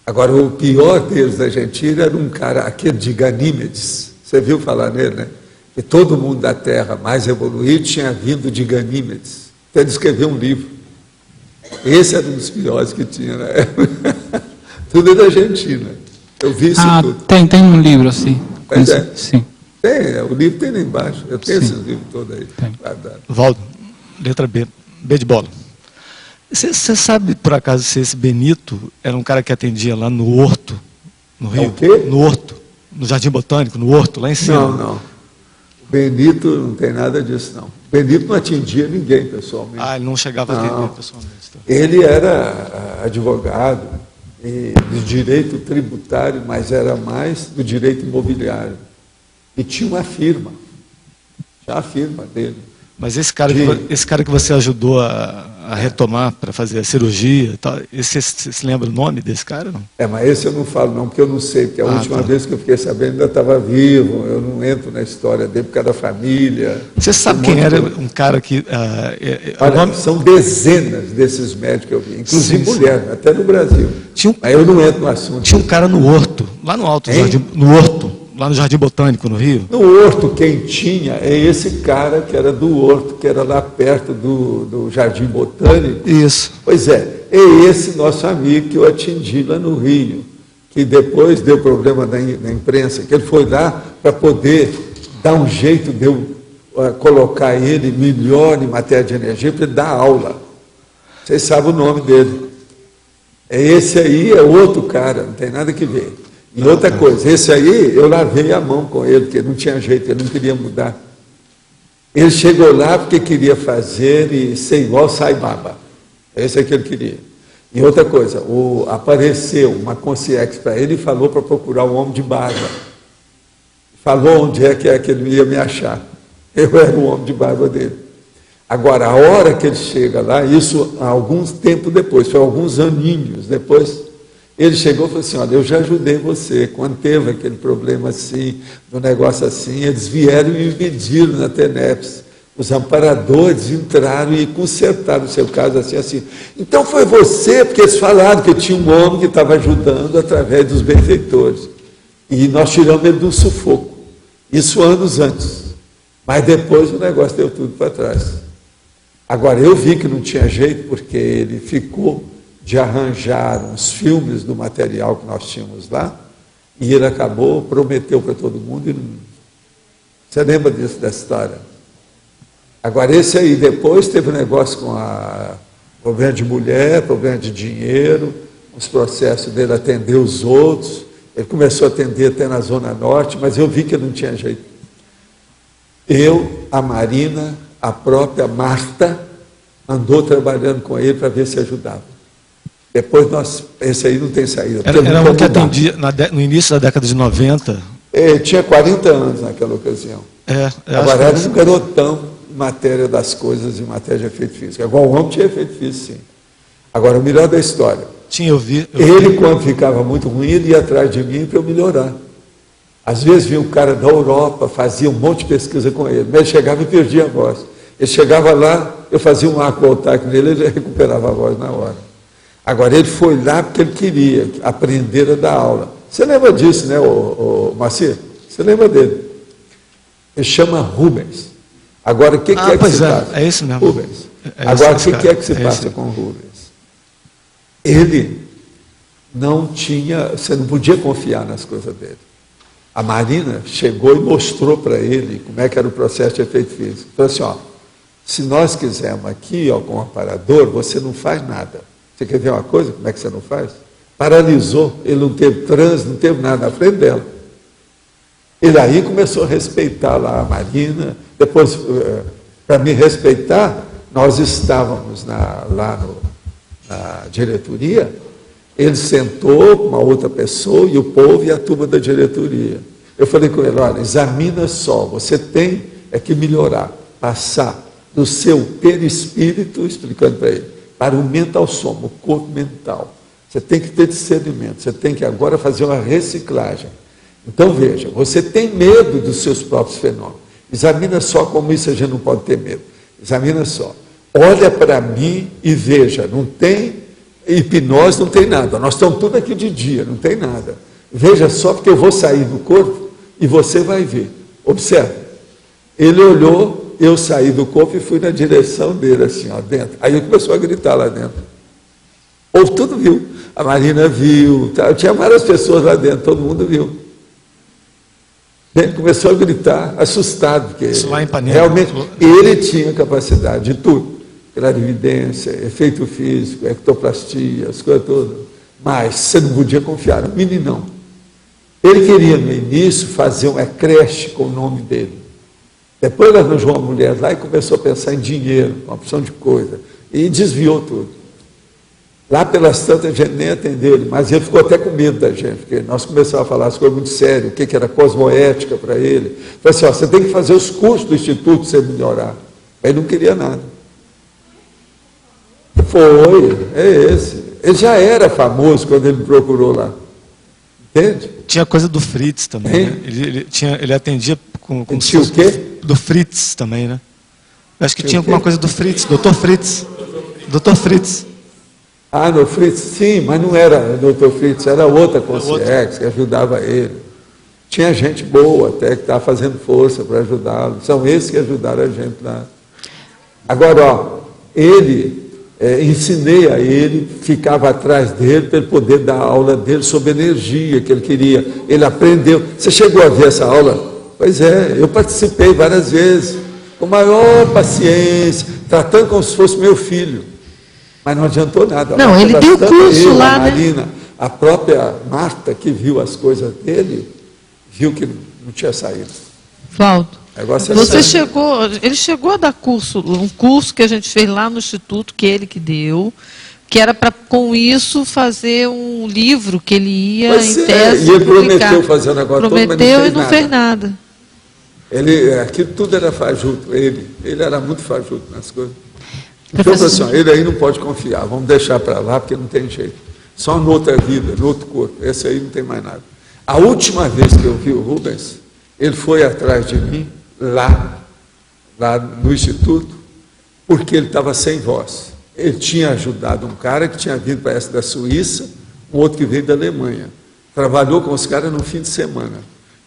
S1: Agora, o pior deles da Argentina era um cara, aquele de Ganímedes. Você viu falar nele, né? Que todo mundo da Terra mais evoluído tinha vindo de Ganímedes. Então, ele escreveu um livro. Esse era um dos piores que tinha na época. Tudo é da Argentina. Eu vi isso tudo.
S8: Tem um livro assim.
S1: Pois é.
S8: Sim.
S1: Tem, o livro tem lá embaixo. Eu tenho esses livros todos aí.
S12: Valdo, letra B, B de bola. Você sabe, por acaso, se esse Benito era um cara que atendia lá no Horto, no Rio?
S1: O quê?
S12: No Horto, no Jardim Botânico, no Horto, lá em cima.
S1: Não. O Benito não tem nada disso, não. O Benito não atendia ninguém pessoalmente.
S12: Ah, ele não chegava a atender pessoalmente. Tá.
S1: Ele era advogado de direito tributário, mas era mais do direito imobiliário. E tinha uma firma. Tinha a firma dele.
S12: Mas esse cara que você ajudou a retomar para fazer a cirurgia e tal, você se lembra o nome desse cara? Não?
S1: Mas esse eu não falo não, porque eu não sei, porque a última vez que eu fiquei sabendo ainda estava vivo, eu não entro na história dele por causa da família.
S12: Você sabe quem era um cara que...
S1: Olha, são dezenas desses médicos que eu vi, inclusive mulher, até no Brasil. Mas eu não entro no assunto.
S12: Tinha um cara no Horto, lá no alto do Jardim, no Horto, lá no Jardim Botânico, no Rio.
S1: No Horto, quem tinha é esse cara que era do Horto, que era lá perto do Jardim Botânico.
S12: Isso.
S1: Pois é esse nosso amigo que eu atendi lá no Rio, que depois deu problema na imprensa, que ele foi lá para poder dar um jeito de eu colocar ele melhor em matéria de energia, para ele dar aula. Vocês sabem o nome dele. Esse aí é outro cara, não tem nada que ver. E outra coisa, esse aí eu lavei a mão com ele, porque não tinha jeito, ele não queria mudar. Ele chegou lá porque queria fazer e ser igual Sai Baba. Esse é que ele queria. E outra coisa, apareceu uma concierge para ele e falou para procurar um homem de barba. Falou onde é que ele ia me achar. Eu era o homem de barba dele. Agora, a hora que ele chega lá, isso há alguns tempo depois, foi alguns aninhos depois, ele chegou e falou assim, olha, eu já ajudei você, quando teve aquele problema assim, no negócio assim, eles vieram e me mediram na TENEPS. Os amparadores entraram e consertaram o seu caso assim. Então foi você, porque eles falaram que tinha um homem que estava ajudando através dos benfeitores. E nós tiramos ele do sufoco. Isso anos antes. Mas depois o negócio deu tudo para trás. Agora, eu vi que não tinha jeito, porque ele ficou de arranjar uns filmes do material que nós tínhamos lá, e ele acabou, prometeu para todo mundo, e não... Você lembra disso, dessa história? Agora, esse aí, depois teve um negócio com problema de mulher, problema de dinheiro, os processos dele atender os outros, ele começou a atender até na Zona Norte, mas eu vi que ele não tinha jeito. Eu, a Marina, a própria Marta, andou trabalhando com ele para ver se ajudava. Depois esse aí não tem saída.
S12: Era um que atendia no início da década de 90.
S1: Tinha 40 anos naquela ocasião. Agora era um garotão em matéria das coisas, em matéria de efeito físico. Agora o homem tinha efeito físico, sim. Agora, o melhor da história.
S12: Eu vi.
S1: Ele, quando ficava muito ruim, ele ia atrás de mim para eu melhorar. Às vezes vinha um cara da Europa, fazia um monte de pesquisa com ele, mas ele chegava e perdia a voz. Ele chegava lá, eu fazia um arco voltaico nele, ele recuperava a voz na hora. Agora, ele foi lá porque ele queria aprender a dar aula. Você lembra disso, né, Marcia? Você lembra dele? Ele chama Rubens. Agora, o que é que se passa?
S12: É isso mesmo.
S1: Rubens. Agora, o que é que se passa com o Rubens? Ele não tinha, você não podia confiar nas coisas dele. A Marina chegou e mostrou para ele como é que era o processo de efeito físico. Falou assim, ó, se nós quisermos aqui, ó, com o aparador, você não faz nada. Você quer ver uma coisa? Como é que você não faz? Paralisou, ele não teve trânsito, não teve nada na frente dela. Ele aí começou a respeitar lá a Marina. Depois, para me respeitar, nós estávamos lá na diretoria, Ele sentou com uma outra pessoa e o povo e a turma da diretoria. Eu falei com ele, olha, examina só, você tem que melhorar, passar do seu perispírito, explicando para ele, para o mental soma, o corpo mental. Você tem que ter discernimento, você tem que agora fazer uma reciclagem. Então veja, você tem medo dos seus próprios fenômenos. Examina só como isso a gente não pode ter medo. Examina só. Olha para mim e veja, não tem hipnose, não tem nada. Nós estamos tudo aqui de dia, não tem nada. Veja só, porque eu vou sair do corpo e você vai ver. Observe. Ele olhou, eu saí do corpo e fui na direção dele, assim, ó, dentro. Aí ele começou a gritar lá dentro. O povo tudo viu. A Marina viu, tinha várias pessoas lá dentro, todo mundo viu. Ele começou a gritar, assustado, porque realmente ele tinha capacidade de tudo. Clarividência, efeito físico, ectoplastia, as coisas todas. Mas você não podia confiar, um meninão. Ele queria, no início, fazer uma creche com o nome dele. Depois ele arranjou uma mulher lá e começou a pensar em dinheiro, uma opção de coisa. E desviou tudo. Lá pelas tantas, a gente nem atendeu ele, mas ele ficou até com medo da gente, porque nós começamos a falar as coisas muito sérias, o que era cosmoética para ele. Falei assim, ó, você tem que fazer os cursos do Instituto para você melhorar. Ele não queria nada. Foi, é esse. Ele já era famoso quando ele me procurou lá. Entende?
S12: Tinha coisa do Fritz também, né? Ele atendia com
S1: tinha o quê?
S12: Do Fritz também, né? Eu acho que tinha alguma coisa do Fritz, Dr. Fritz. Dr. Fritz.
S1: Ah, no Fritz, sim, mas não era Dr. Fritz, era outra consciência que ajudava ele. Tinha gente boa até que estava fazendo força para ajudá-lo. São esses que ajudaram a gente lá. Agora, ó, ensinei a ele, ficava atrás dele para ele poder dar a aula dele sobre energia que ele queria. Ele aprendeu. Você chegou a ver essa aula? Pois é, eu participei várias vezes, com maior paciência, tratando como se fosse meu filho. Mas não adiantou nada.
S7: Não, ele deu curso lá,
S1: a Marina, né? A própria Marta, que viu as coisas dele, viu que não tinha saído.
S7: Valdo, ele chegou a dar curso, um curso que a gente fez lá no Instituto, que ele que deu, que era para, com isso, fazer um livro que ele ia, em tese,
S1: e ele
S7: publicar.
S1: prometeu fazer um negócio todo, mas
S7: prometeu e não fez nada.
S1: Aquilo tudo era fajuto, ele era muito fajuto nas coisas. Então, assim, ele aí não pode confiar, vamos deixar para lá, porque não tem jeito. Só na outra vida, no outro corpo, esse aí não tem mais nada. A última vez que eu vi o Rubens, ele foi atrás de mim, lá no Instituto, porque ele estava sem voz. Ele tinha ajudado um cara que tinha vindo, parece, da Suíça, um outro que veio da Alemanha. Trabalhou com os caras no fim de semana.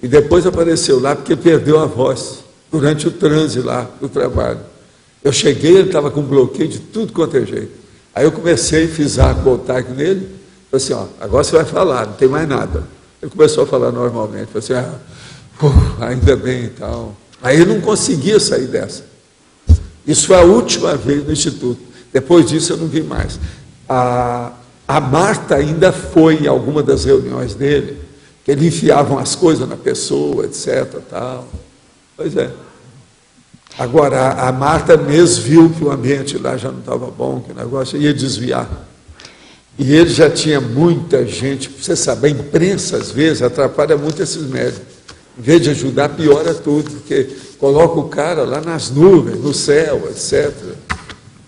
S1: E depois apareceu lá porque perdeu a voz durante o transe lá do trabalho. Eu cheguei, ele estava com bloqueio de tudo quanto é jeito. Aí eu comecei, fiz contato nele, falei assim, ó, agora você vai falar, não tem mais nada. Ele começou a falar normalmente, falei assim, ainda bem e tal. Aí eu não conseguia sair dessa. Isso foi a última vez no Instituto. Depois disso eu não vi mais. A Marta ainda foi em alguma das reuniões dele, que ele enfiavam as coisas na pessoa, etc. Tal. Pois é. Agora, a Marta mesmo viu que o ambiente lá já não estava bom, que o negócio ia desviar. E ele já tinha muita gente, você sabe, a imprensa às vezes atrapalha muito esses médicos. Em vez de ajudar, piora tudo, porque coloca o cara lá nas nuvens, no céu, etc.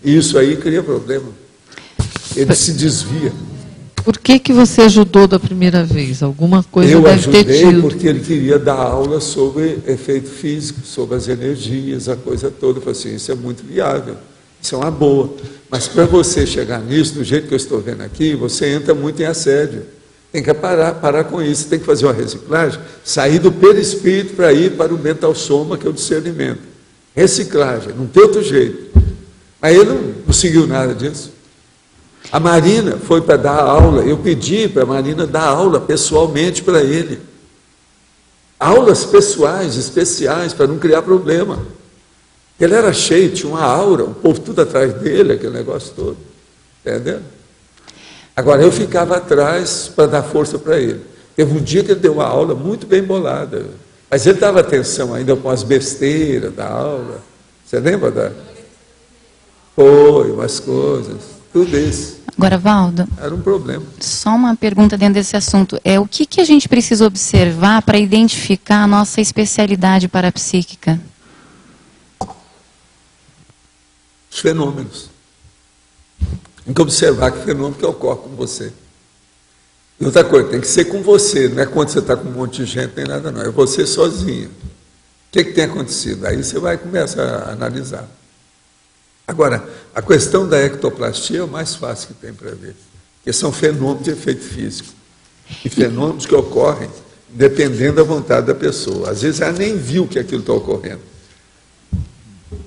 S1: E isso aí cria problema. Ele se desvia.
S7: Por que você ajudou da primeira vez? Alguma coisa deve ter tido.
S1: Eu ajudei porque ele queria dar aula sobre efeito físico, sobre as energias, a coisa toda. Eu falei assim, isso é muito viável, isso é uma boa. Mas para você chegar nisso, do jeito que eu estou vendo aqui, você entra muito em assédio. Tem que parar com isso, tem que fazer uma reciclagem, sair do perispírito para ir para o mental soma, que é o discernimento. Reciclagem, não tem outro jeito. Mas ele não seguiu nada disso. A Marina foi para dar aula, eu pedi para a Marina dar aula pessoalmente para ele. Aulas pessoais, especiais, para não criar problema. Ele era cheio, tinha uma aura, o povo tudo atrás dele, aquele negócio todo. Entendeu? Agora, eu ficava atrás para dar força para ele. Teve um dia que ele deu uma aula muito bem bolada, mas ele dava atenção ainda com as besteiras da aula. Você lembra da... Foi, umas coisas, tudo isso.
S13: Agora, Valdo,
S1: Era um problema.
S13: só uma pergunta dentro desse assunto. O que a gente precisa observar para identificar a nossa especialidade parapsíquica?
S1: Os fenômenos. Tem que observar que fenômeno que ocorre com você. E outra coisa, tem que ser com você, não é quando você está com um monte de gente, nem nada não, é você sozinho. O que tem acontecido? Aí você vai começar a analisar. Agora, a questão da ectoplastia é o mais fácil que tem para ver, porque são fenômenos de efeito físico. E fenômenos que ocorrem dependendo da vontade da pessoa. Às vezes ela nem viu que aquilo está ocorrendo.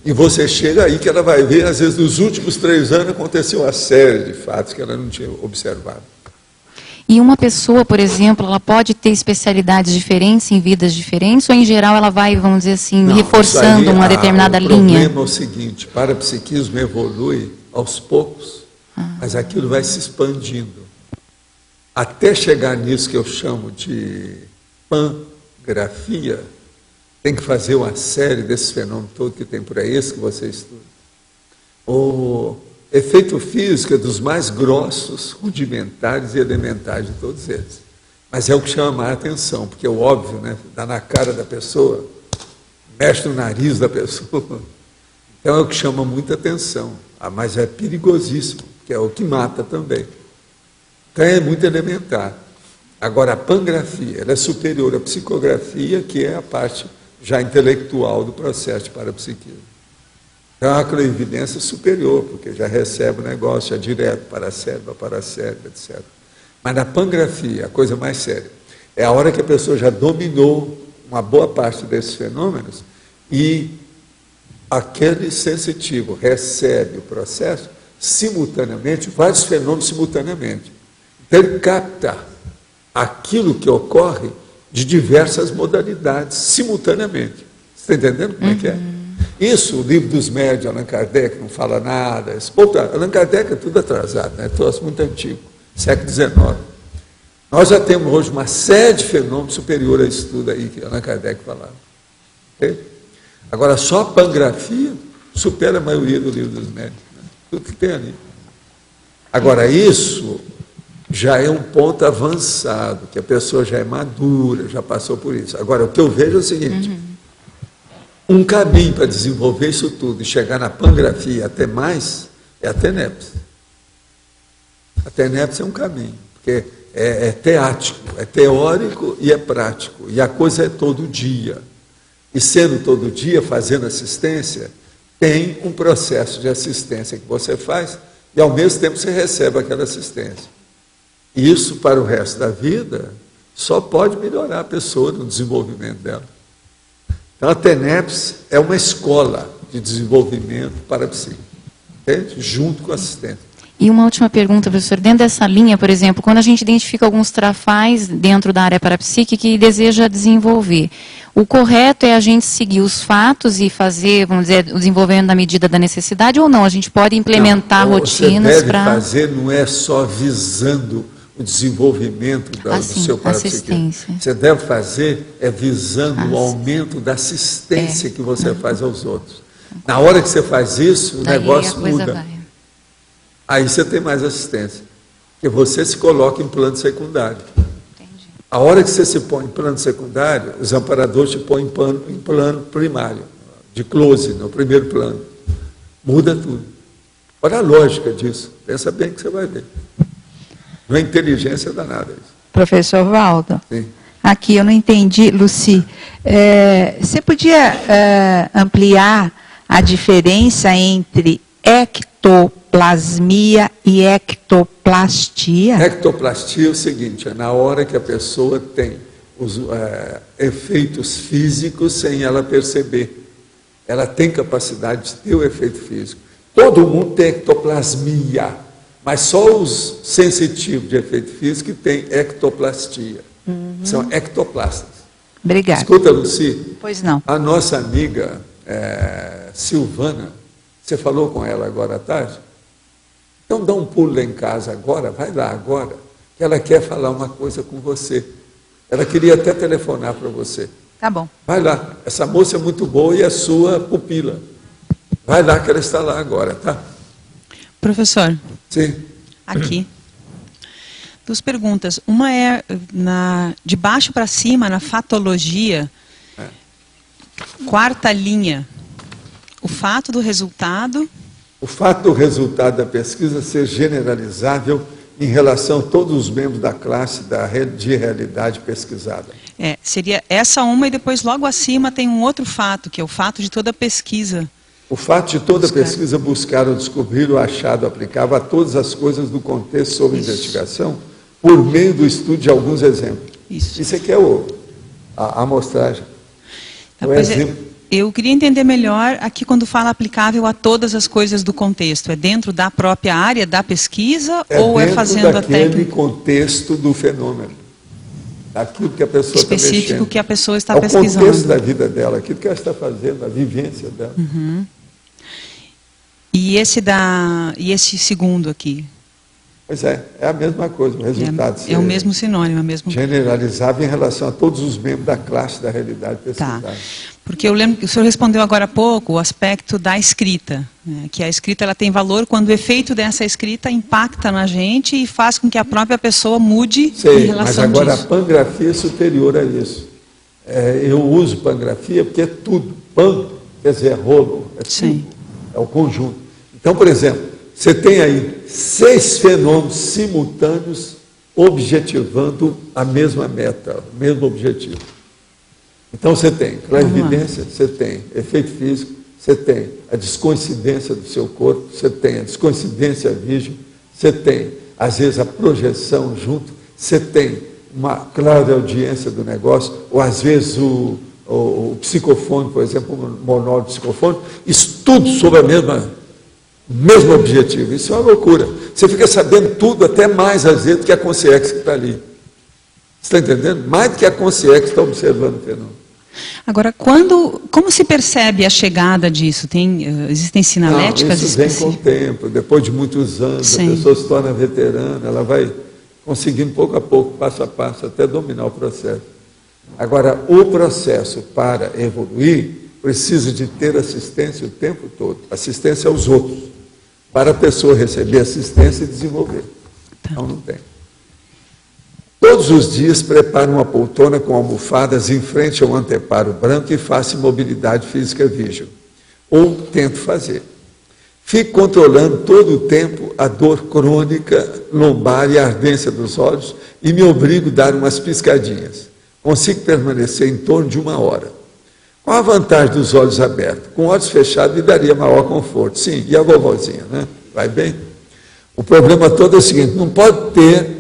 S1: E você chega aí que ela vai ver, às vezes nos últimos 3 anos aconteceu uma série de fatos que ela não tinha observado.
S13: E uma pessoa, por exemplo, ela pode ter especialidades diferentes em vidas diferentes, ou em geral ela vai, vamos dizer assim,
S1: Não,
S13: reforçando
S1: isso aí,
S13: uma determinada linha?
S1: O problema é o seguinte, o parapsiquismo evolui aos poucos, mas aquilo vai se expandindo. Até chegar nisso que eu chamo de pangrafia, tem que fazer uma série desses fenômenos todos que tem por aí, esse que você estuda. O efeito físico é dos mais grossos, rudimentares e elementares de todos eles. Mas é o que chama mais atenção, porque é o óbvio, né? Dá na cara da pessoa, mexe no nariz da pessoa. Então é o que chama muita atenção. Mas é perigosíssimo, que é o que mata também. Então é muito elementar. Agora, a pangrafia, ela é superior à psicografia, que é a parte já intelectual do processo de parapsiquismo. Então, a clarividência superior, porque já recebe o negócio, já direto para a cérebro, etc. Mas na pangrafia, a coisa mais séria, é a hora que a pessoa já dominou uma boa parte desses fenômenos e aquele sensitivo recebe o processo simultaneamente, vários fenômenos simultaneamente. Então, ele capta aquilo que ocorre de diversas modalidades, simultaneamente. Você está entendendo como é que é? Isso, o livro dos médios, Allan Kardec, não fala nada. Allan Kardec é tudo atrasado, né? Troço muito antigo, século XIX. Nós já temos hoje uma série de fenômenos superiores a isso tudo aí que Allan Kardec falava. Okay? Agora, só a pangrafia supera a maioria do livro dos médios. Né? Tudo que tem ali. Agora, isso já é um ponto avançado, que a pessoa já é madura, já passou por isso. Agora, o que eu vejo é o seguinte, um caminho para desenvolver isso tudo e chegar na pangrafia até mais, é a TENEPS. A TENEPS é um caminho, porque é teático, é teórico e é prático, e a coisa é todo dia. E sendo todo dia, fazendo assistência, tem um processo de assistência que você faz, e ao mesmo tempo você recebe aquela assistência. Isso, para o resto da vida, só pode melhorar a pessoa no desenvolvimento dela. Então, a TENEPS é uma escola de desenvolvimento parapsíquico, entende? Junto com a assistência.
S13: E uma última pergunta, professor. Dentro dessa linha, por exemplo, quando a gente identifica alguns trafais dentro da área parapsíquica e deseja desenvolver, o correto é a gente seguir os fatos e fazer, vamos dizer, o desenvolvimento na medida da necessidade, ou não? A gente pode implementar rotinas para...
S1: Você deve fazer, não é só visando o desenvolvimento do seu parapsiquismo. Você deve fazer visando o aumento da assistência que você faz aos outros. Na hora que você faz isso, o negócio muda. Aí você tem mais assistência. Porque você se coloca em plano secundário. Entendi. A hora que você se põe em plano secundário, os amparadores te põem em plano primário, de close, no primeiro plano. Muda tudo. Olha a lógica disso. Pensa bem que você vai ver. Não é inteligência danada isso.
S14: Professor Valdo,
S1: sim.
S14: Aqui eu não entendi, Luci. Você podia ampliar a diferença entre ectoplasmia e ectoplastia?
S1: Ectoplastia é o seguinte, é na hora que a pessoa tem os efeitos físicos sem ela perceber. Ela tem capacidade de ter o efeito físico. Todo mundo tem ectoplasmia, mas só os sensitivos de efeito físico que têm ectoplastia. São ectoplastas.
S14: Obrigada.
S1: Escuta, Luci.
S14: Pois não.
S1: A nossa amiga Silvana, você falou com ela agora à tarde? Então dá um pulo lá em casa agora, vai lá agora, que ela quer falar uma coisa com você. Ela queria até telefonar para você.
S14: Tá bom.
S1: Vai lá, essa moça é muito boa e é sua pupila. Vai lá que ela está lá agora, tá?
S15: Professor.
S1: Sim.
S15: aqui. Duas perguntas. Uma é de baixo para cima, na fatologia, quarta linha. O fato do resultado...
S1: O fato do resultado da pesquisa ser generalizável em relação a todos os membros da classe de realidade pesquisada.
S15: Seria essa uma e depois logo acima tem um outro fato, que é o fato de toda a pesquisa.
S1: O fato de toda pesquisa buscar ou descobrir o achado aplicável a todas as coisas do contexto sobre investigação por meio do estudo de alguns exemplos. Isso aqui é a amostragem. O exemplo.
S15: Eu queria entender melhor aqui quando fala aplicável a todas as coisas do contexto. É dentro da própria área da pesquisa ou é fazendo a técnica?
S1: É dentro daquele contexto do fenômeno. Daquilo que a pessoa está mexendo.
S15: Específico que a pessoa está pesquisando.
S1: O contexto da vida dela, aquilo que ela está fazendo, a vivência dela.
S15: Uhum. E esse segundo aqui?
S1: Pois é a mesma coisa, o resultado.
S15: É o mesmo sinônimo, é o mesmo...
S1: Generalizável em relação a todos os membros da classe da realidade pesquisada.
S15: Tá. Porque eu lembro que o senhor respondeu agora há pouco o aspecto da escrita, né? Que a escrita ela tem valor quando o efeito dessa escrita impacta na gente e faz com que a própria pessoa mude em relação
S1: mas agora
S15: disso.
S1: A pangrafia é superior a isso. Eu uso pangrafia porque é tudo. Pan, quer dizer, é rolo, é tudo. É o conjunto. Então, por exemplo, você tem aí 6 fenômenos simultâneos objetivando a mesma meta, o mesmo objetivo. Então você tem clarividência, você tem efeito físico, você tem a descoincidência do seu corpo, você tem a descoincidência virgem, você tem, às vezes, a projeção junto, você tem uma clara audiência do negócio, ou às vezes o psicofone, por exemplo, o monólogo psicofônico, isso tudo sobre a mesmo objetivo. Isso é uma loucura. Você fica sabendo tudo, até mais às vezes do que a consciência que está ali. Você está entendendo? Mais do que a consciência que está observando o fenômeno.
S15: Agora, como se percebe a chegada disso? Existem sinaléticas
S1: específicas? Isso vem com o tempo, depois de muitos anos, a pessoa se torna veterana, ela vai conseguindo pouco a pouco, passo a passo, até dominar o processo. Agora, o processo para evoluir precisa de ter assistência o tempo todo, assistência aos outros, para a pessoa receber assistência e desenvolver. Então, não tem. Todos os dias preparo uma poltrona com almofadas em frente ao anteparo branco e faço mobilidade física vígil. Ou tento fazer. Fico controlando todo o tempo a dor crônica, lombar e a ardência dos olhos e me obrigo a dar umas piscadinhas. Consigo permanecer em torno de 1 hora. Qual a vantagem dos olhos abertos? Com olhos fechados me daria maior conforto. Sim, e a vovozinha, né? Vai bem? O problema todo é o seguinte, não pode ter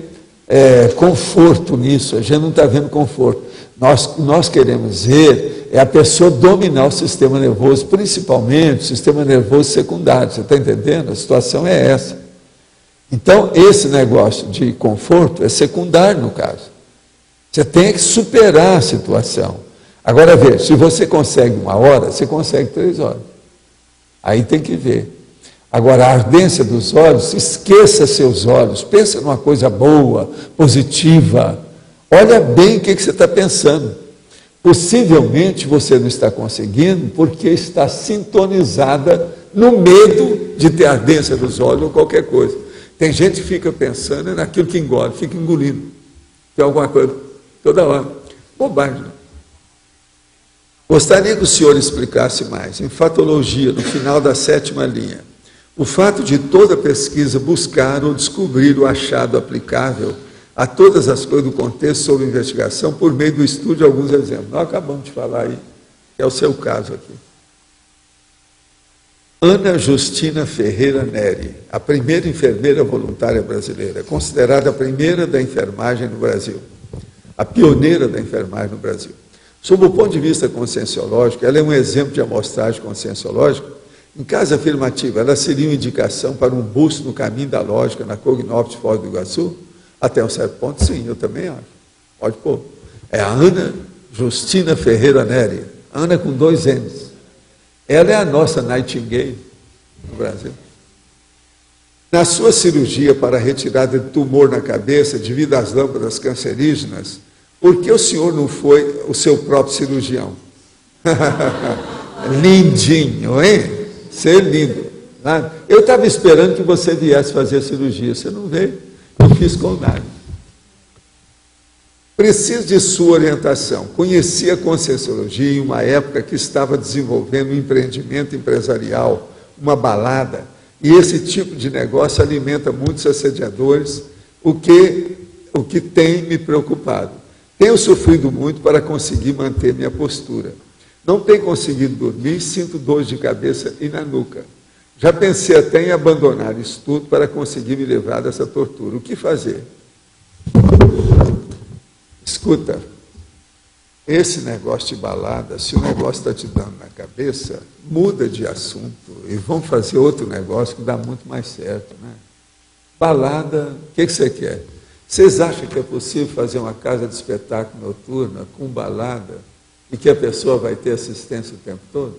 S1: conforto nisso, a gente não está vendo conforto. Nós queremos ver a pessoa dominar o sistema nervoso, principalmente o sistema nervoso secundário, você está entendendo? A situação é essa. Então, esse negócio de conforto é secundário no caso. Você tem que superar a situação. Agora, veja, se você consegue 1 hora, você consegue 3 horas. Aí tem que ver. Agora, a ardência dos olhos, esqueça seus olhos, pensa numa coisa boa, positiva. Olha bem o que você está pensando. Possivelmente você não está conseguindo porque está sintonizada no medo de ter ardência dos olhos ou qualquer coisa. Tem gente que fica pensando naquilo que engole, fica engolindo. Tem alguma coisa toda hora. Bobagem. Gostaria que o senhor explicasse mais. Em fatologia, no final da 7ª linha, o fato de toda pesquisa buscar ou descobrir o achado aplicável a todas as coisas do contexto sobre investigação por meio do estudo de alguns exemplos. Nós acabamos de falar aí, que é o seu caso aqui. Ana Justina Ferreira Neri, a primeira enfermeira voluntária brasileira, considerada a primeira da enfermagem no Brasil, a pioneira da enfermagem no Brasil. Sob o ponto de vista conscienciológico, ela é um exemplo de amostragem conscienciológica. Em caso afirmativo, ela seria uma indicação para um busto no caminho da lógica, na Cognópolis Foz do Iguaçu? Até um certo ponto, sim, eu também acho. Pode pôr. É a Ana Justina Ferreira Neri. Ana com 2 N's. Ela é a nossa Nightingale no Brasil. Na sua cirurgia para a retirada de tumor na cabeça devido às lâmpadas cancerígenas, por que o senhor não foi o seu próprio cirurgião? Lindinho, hein? Ser lindo. Sabe? Eu estava esperando que você viesse fazer a cirurgia, você não veio, eu fiz com o Nário. Preciso de sua orientação. Conheci a Conscienciologia em uma época que estava desenvolvendo um empreendimento empresarial, uma balada, e esse tipo de negócio alimenta muitos assediadores, o que tem me preocupado. Tenho sofrido muito para conseguir manter minha postura. Não tenho conseguido dormir, sinto dores de cabeça e na nuca. Já pensei até em abandonar isso tudo para conseguir me livrar dessa tortura. O que fazer? Escuta, esse negócio de balada, se o negócio está te dando na cabeça, muda de assunto e vamos fazer outro negócio que dá muito mais certo, né? Balada, o que você quer? Vocês acham que é possível fazer uma casa de espetáculo noturna com balada e que a pessoa vai ter assistência o tempo todo?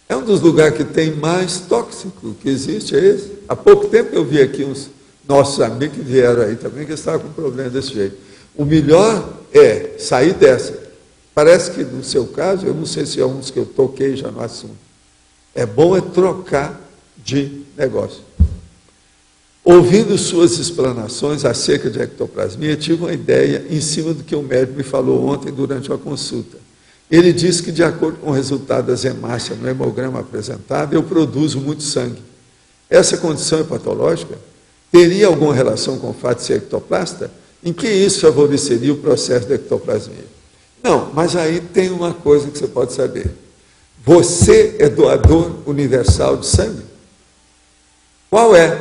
S1: É um dos lugares que tem mais tóxico que existe, é esse. Há pouco tempo eu vi aqui uns nossos amigos que vieram aí também, que estavam com problema desse jeito. O melhor é sair dessa. Parece que no seu caso, eu não sei se é um dos que eu toquei já no assunto. É bom é trocar de negócio. Ouvindo suas explanações acerca de ectoplasmia, tive uma ideia em cima do que o médico me falou ontem durante uma consulta. Ele disse que, de acordo com o resultado das hemácias no hemograma apresentado, eu produzo muito sangue. Essa condição é patológica? Teria alguma relação com o fato de ser ectoplasta? Em que isso favoreceria o processo da ectoplasmia? Não, mas aí tem uma coisa que você pode saber. Você é doador universal de sangue? Qual é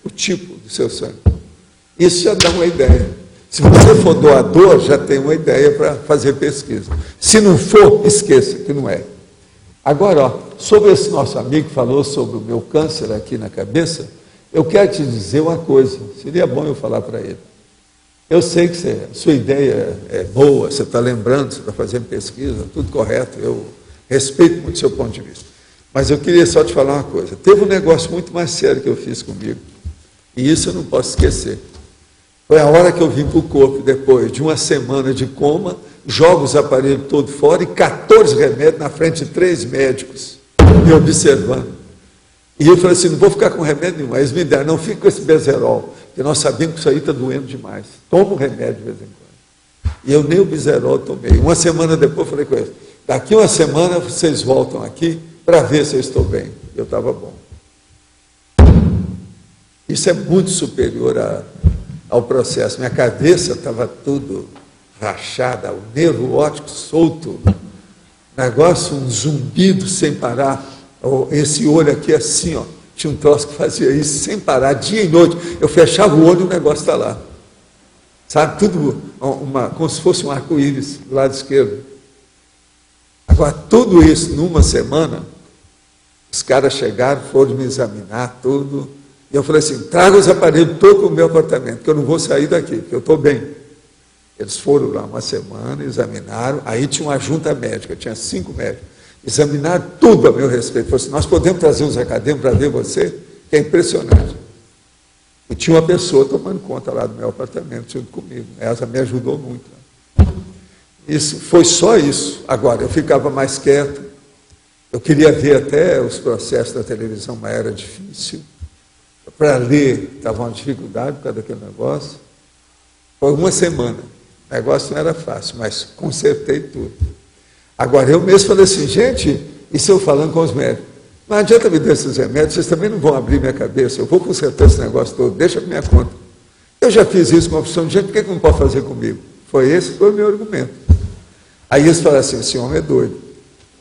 S1: o tipo do seu sangue? Isso já dá uma ideia. Se você for doador, já tem uma ideia para fazer pesquisa. Se não for, esqueça que não é. Agora, ó, sobre esse nosso amigo que falou sobre o meu câncer aqui na cabeça, eu quero te dizer uma coisa, seria bom eu falar para ele. Eu sei que sua ideia é boa, você está lembrando, você está fazendo pesquisa, tudo correto, eu respeito muito o seu ponto de vista. Mas eu queria só te falar uma coisa. Teve um negócio muito mais sério que eu fiz comigo, e isso eu não posso esquecer. Foi a hora que eu vim para o corpo, depois de uma semana de coma, jogo os aparelhos todos fora e 14 remédios na frente de 3 médicos, me observando. E eu falei assim, não vou ficar com remédio nenhum. Aí eles me deram, não fique com esse Bezerol, porque nós sabemos que isso aí está doendo demais. Toma um remédio de vez em quando. E eu nem o Bezerol tomei. Uma semana depois eu falei com eles, daqui uma semana vocês voltam aqui para ver se eu estou bem. Eu estava bom. Isso é muito superior ao processo. Minha cabeça estava tudo rachada, o nervo óptico solto, negócio, um zumbido sem parar. Esse olho aqui assim, ó, tinha um troço que fazia isso sem parar, dia e noite. Eu fechava o olho e o negócio está lá. Sabe, tudo como se fosse um arco-íris do lado esquerdo. Agora, tudo isso numa semana, os caras chegaram, foram me examinar, tudo. E eu falei assim, traga os aparelhos todos para o meu apartamento, que eu não vou sair daqui, porque eu estou bem. Eles foram lá uma semana, examinaram, aí tinha uma junta médica, tinha 5 médicos, examinaram tudo a meu respeito. Falaram assim, nós podemos trazer uns acadêmicos para ver você? Que é impressionante. E tinha uma pessoa tomando conta lá do meu apartamento, junto comigo. Essa me ajudou muito. Isso, foi só isso. Agora, eu ficava mais quieto, eu queria ver até os processos da televisão, mas era difícil. Para ler, estava uma dificuldade por causa daquele negócio. Foi uma semana. O negócio não era fácil, mas consertei tudo. Agora, eu mesmo falei assim, gente, isso eu falando com os médicos, não adianta me dar esses remédios, vocês também não vão abrir minha cabeça, eu vou consertar esse negócio todo, deixa por minha conta. Eu já fiz isso com uma opção de gente, por que não pode fazer comigo? Foi o meu argumento. Aí eles falaram assim, esse homem é doido.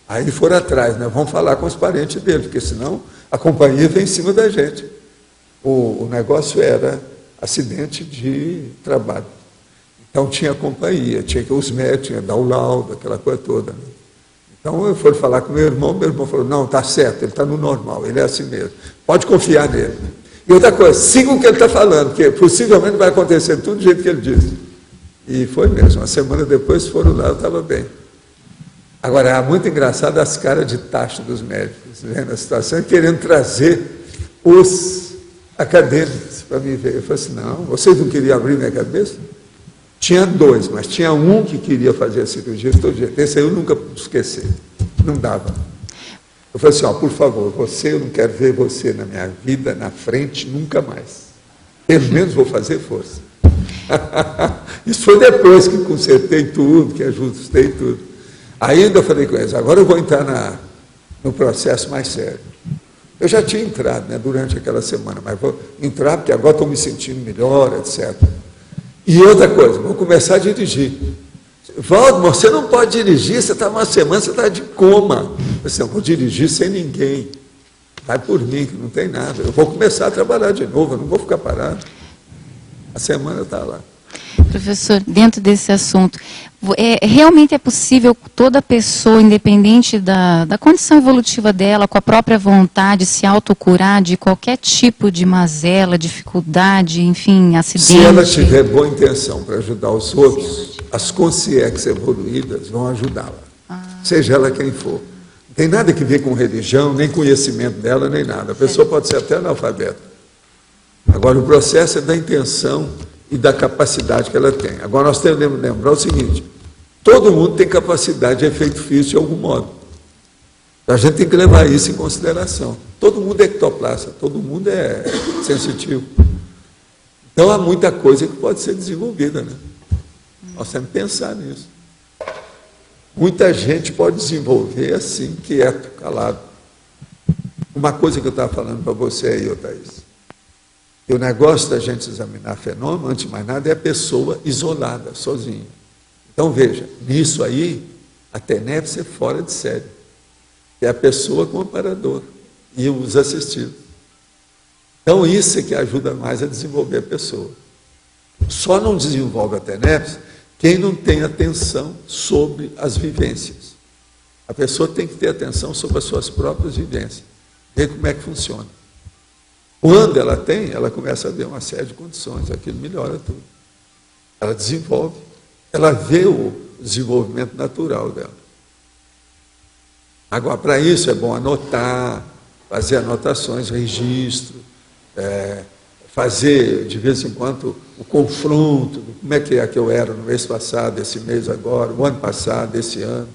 S1: Aí foram atrás, né? Vamos falar com os parentes dele, porque senão a companhia vem em cima da gente. O negócio era acidente de trabalho. Então tinha companhia, tinha que os médicos, tinha que dar o laudo, aquela coisa toda. Né? Então eu fui falar com meu irmão falou, não, está certo, ele está no normal, ele é assim mesmo. Pode confiar nele. E outra coisa, siga o que ele está falando, porque possivelmente vai acontecer tudo do jeito que ele disse. E foi mesmo, uma semana depois foram lá, eu estava bem. Agora, é muito engraçado as caras de taxa dos médicos, vendo a situação, querendo trazer os acadêmicos para me ver. Eu falei assim, não, vocês não queriam abrir minha cabeça? Tinha 2, mas tinha um que queria fazer a cirurgia de todo jeito. Esse aí eu nunca esqueci. Não dava. Eu falei assim, ó, por favor, eu não quero ver você na minha vida, na frente, nunca mais. Pelo menos vou fazer força. Isso foi depois que consertei tudo, que ajustei tudo. Ainda falei com eles, agora eu vou entrar no processo mais sério. Eu já tinha entrado, né, durante aquela semana, mas vou entrar porque agora estou me sentindo melhor, etc. E outra coisa, vou começar a dirigir. Waldemar, você não pode dirigir, você está uma semana, você está de coma. Eu vou dirigir sem ninguém. Vai por mim, que não tem nada. Eu vou começar a trabalhar de novo, eu não vou ficar parado. A semana está lá.
S13: Professor, dentro desse assunto, realmente é possível toda pessoa, independente da condição evolutiva dela, com a própria vontade, se autocurar de qualquer tipo de mazela, dificuldade, enfim, acidente?
S1: Se ela tiver boa intenção para ajudar os outros, as consciências evoluídas vão ajudá-la, seja ela quem for. Não tem nada que ver com religião, nem conhecimento dela, nem nada. A pessoa pode ser até analfabeta. Agora, o processo é da intenção e da capacidade que ela tem. Agora, nós temos que lembrar o seguinte, todo mundo tem capacidade de efeito físico de algum modo. A gente tem que levar isso em consideração. Todo mundo é ectoplasta, todo mundo é sensitivo. Então, há muita coisa que pode ser desenvolvida, né? Nós temos que pensar nisso. Muita gente pode desenvolver assim, quieto, calado. Uma coisa que eu estava falando para você aí, Thaís, o negócio da gente examinar fenômeno, antes de mais nada, é a pessoa isolada, sozinha. Então, veja, nisso aí, a TENEPS é fora de série. É a pessoa com o amparador e os assistidos. Então, isso é que ajuda mais a desenvolver a pessoa. Só não desenvolve a TENEPS quem não tem atenção sobre as vivências. A pessoa tem que ter atenção sobre as suas próprias vivências, ver como é que funciona. Quando ela tem, ela começa a ver uma série de condições, aquilo melhora tudo. Ela desenvolve, ela vê o desenvolvimento natural dela. Agora, para isso é bom anotar, fazer anotações, registro, fazer, de vez em quando, o confronto, como é que eu era no mês passado, esse mês agora, o ano passado, esse ano.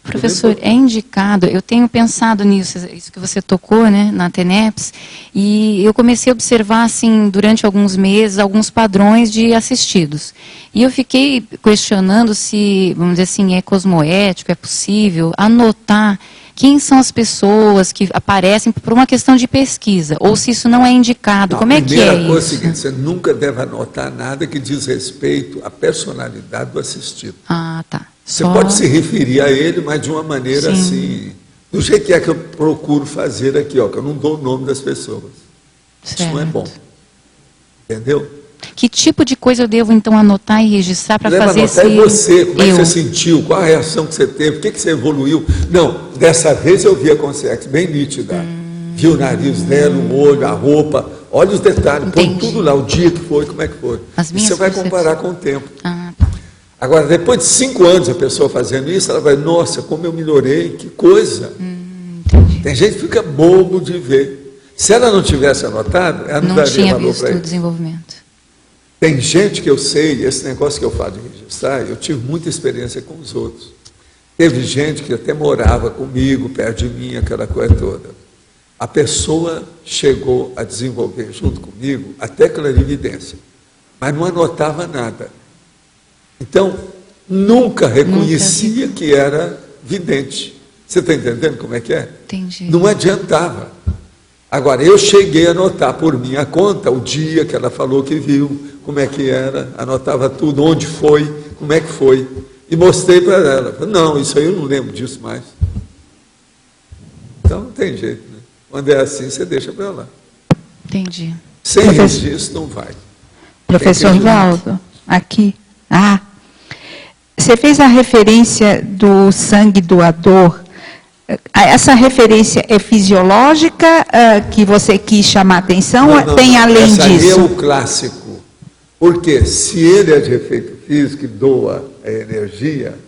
S13: Professor, é indicado, eu tenho pensado nisso, isso que você tocou, né, na TENEPS, e eu comecei a observar, assim, durante alguns meses, alguns padrões de assistidos. E eu fiquei questionando se, vamos dizer assim, é cosmoético, é possível anotar quem são as pessoas que aparecem por uma questão de pesquisa, ou se isso não é indicado. Como é que é isso? A primeira coisa é o seguinte,
S1: você nunca deve anotar nada que diz respeito à personalidade do assistido.
S13: Ah, tá.
S1: Você pode se referir a ele, mas de uma maneira assim, do jeito que é que eu procuro fazer aqui, ó, que eu não dou o nome das pessoas. Certo. Isso não é bom. Entendeu?
S13: Que tipo de coisa eu devo, então, anotar e registrar para fazer esse...
S1: Anotar você, como é que você sentiu, qual a reação que você teve, o que você evoluiu. Não, dessa vez eu vi a consciência bem nítida. Vi o nariz dela, o olho, a roupa, olha os detalhes, põe tudo lá, o dia que foi, como é que foi. E você vai comparar com o tempo.
S13: Ah, tá.
S1: Agora, depois de 5 anos a pessoa fazendo isso, ela vai, nossa, como eu melhorei, que coisa. Tem gente que fica bobo de ver. Se ela não tivesse anotado, ela não daria valor para isso.
S13: Desenvolvimento.
S1: Tem gente que eu sei, esse negócio que eu falo de registrar, eu tive muita experiência com os outros. Teve gente que até morava comigo, perto de mim, aquela coisa toda. A pessoa chegou a desenvolver junto comigo até clarividência, mas não anotava nada. Então, nunca reconhecia que era vidente. Você está entendendo como é que é?
S13: Entendi.
S1: Não adiantava. Agora, eu cheguei a anotar por minha conta o dia que ela falou que viu, como é que era, anotava tudo, onde foi, como é que foi, e mostrei para ela. Não, isso aí eu não lembro disso mais. Então, não tem jeito, né? Quando é assim, você deixa para lá.
S13: Entendi.
S1: Sem registro, não vai.
S14: Professor Valdo, aqui. Você fez a referência do sangue doador. Essa referência é fisiológica que você quis chamar a atenção ou tem além disso?
S1: Essa aí é o clássico. Porque se ele é de efeito físico e doa a energia,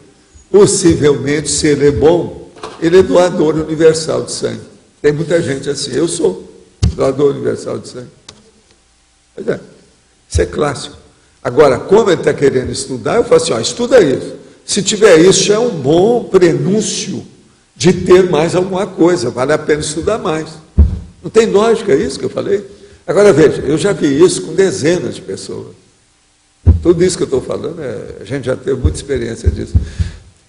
S1: possivelmente, se ele é bom, ele é doador universal de sangue. Tem muita gente assim. Eu sou doador universal de sangue. Pois é. Isso é clássico. Agora, como ele está querendo estudar, eu falo assim, estuda isso. Se tiver isso, já é um bom prenúncio de ter mais alguma coisa, vale a pena estudar mais. Não tem lógica isso que eu falei? Agora veja, eu já vi isso com dezenas de pessoas. Tudo isso que eu estou falando, a gente já teve muita experiência disso.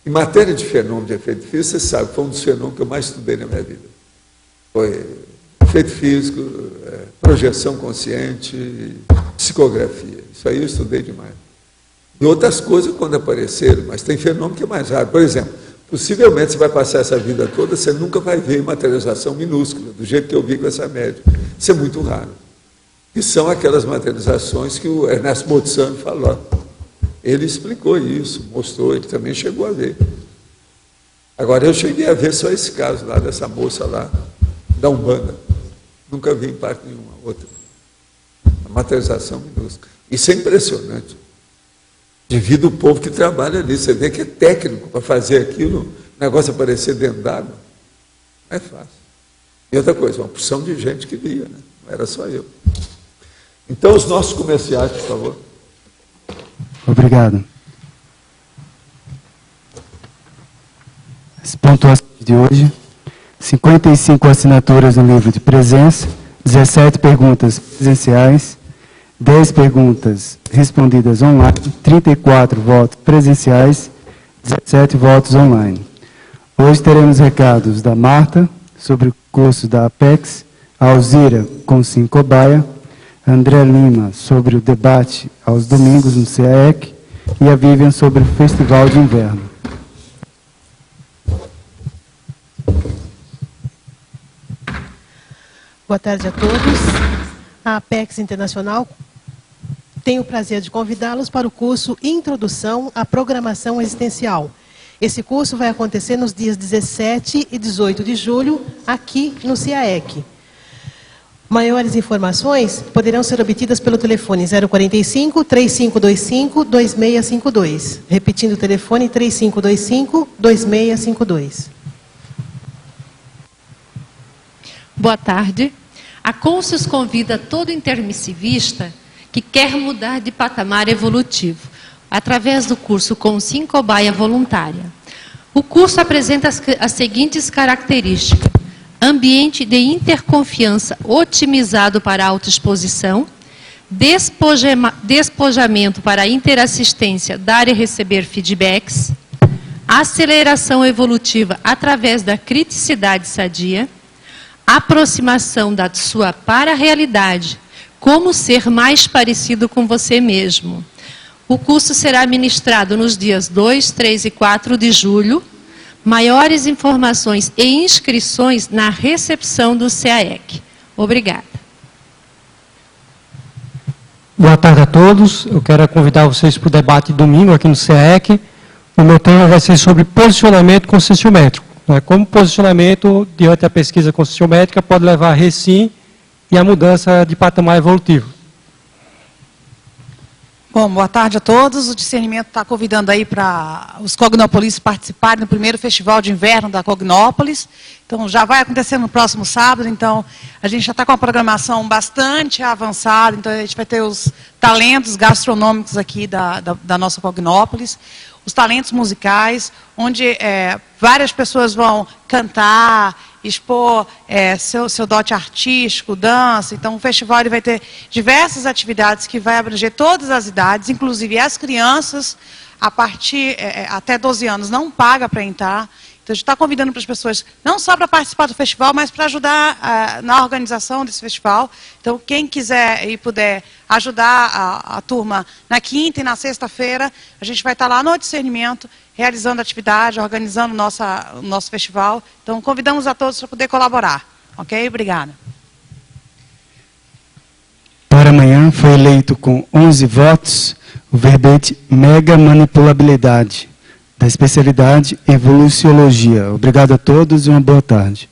S1: Em matéria de fenômeno de efeito físico, você sabe, foi um dos fenômenos que eu mais estudei na minha vida. Foi efeito físico, projeção consciente, psicografia. Isso aí eu estudei demais. E outras coisas quando apareceram, mas tem fenômeno que é mais raro. Por exemplo, possivelmente você vai passar essa vida toda, você nunca vai ver materialização minúscula, do jeito que eu vi com essa média. Isso é muito raro. E são aquelas materializações que o Ernesto Motsani falou. Ele explicou isso, mostrou, ele também chegou a ver. Agora, eu cheguei a ver só esse caso lá, dessa moça lá, da Umbanda. Nunca vi em parte nenhuma outra. A materialização minúscula. Isso é impressionante. Devido ao povo que trabalha ali. Você vê que é técnico para fazer aquilo, o negócio aparecer dentro d'água. Não é fácil. E outra coisa, uma porção de gente que via, né? Não era só eu. Então, os nossos comerciais, por favor.
S16: Obrigado. As pontuações de hoje: 55 assinaturas no livro de presença, 17 perguntas presenciais, 10 perguntas respondidas online, 34 votos presenciais, 17 votos online. Hoje teremos recados da Marta sobre o curso da Apex, a Alzira com Sincobaia, André Lima sobre o debate aos domingos no CAEC e a Vivian sobre o Festival de Inverno.
S17: Boa tarde a todos. A Apex Internacional tem o prazer de convidá-los para o curso Introdução à Programação Existencial. Esse curso vai acontecer nos dias 17 e 18 de julho, aqui no CAEC. Maiores informações poderão ser obtidas pelo telefone 045-3525-2652. Repetindo o telefone, 3525-2652.
S18: Boa tarde. A Consus convida todo intermissivista que quer mudar de patamar evolutivo, através do curso Consim Cobaia Voluntária. O curso apresenta as seguintes características: ambiente de interconfiança otimizado para autoexposição, despojamento para interassistência, dar e receber feedbacks, aceleração evolutiva através da criticidade sadia, aproximação da sua para-realidade, como ser mais parecido com você mesmo. O curso será ministrado nos dias 2, 3 e 4 de julho. Maiores informações e inscrições na recepção do CAEC. Obrigada.
S19: Boa tarde a todos. Eu quero convidar vocês para o debate domingo aqui no CAEC. O meu tema vai ser sobre posicionamento conscienciométrico. Como posicionamento diante da pesquisa conscienciométrica pode levar a RECIM e a mudança de patamar evolutivo.
S20: Bom, boa tarde a todos. O Discernimento está convidando aí para os Cognópolis participarem do primeiro Festival de Inverno da Cognópolis. Então, já vai acontecer no próximo sábado. Então, a gente já está com uma programação bastante avançada. Então, a gente vai ter os talentos gastronômicos aqui da nossa Cognópolis, os talentos musicais, onde várias pessoas vão cantar, expor seu dote artístico, dança. Então, o festival ele vai ter diversas atividades que vai abranger todas as idades, inclusive as crianças, a partir até 12 anos, não paga para entrar. Então, a gente está convidando para as pessoas, não só para participar do festival, mas para ajudar na organização desse festival. Então, quem quiser e puder ajudar a turma na quinta e na sexta-feira, a gente vai estar lá no Discernimento, realizando atividade, organizando o nosso festival. Então, convidamos a todos para poder colaborar. Ok? Obrigada.
S16: Para amanhã, foi eleito com 11 votos o verbete Mega Manipulabilidade, da especialidade Evoluciologia. Obrigado a todos e uma boa tarde.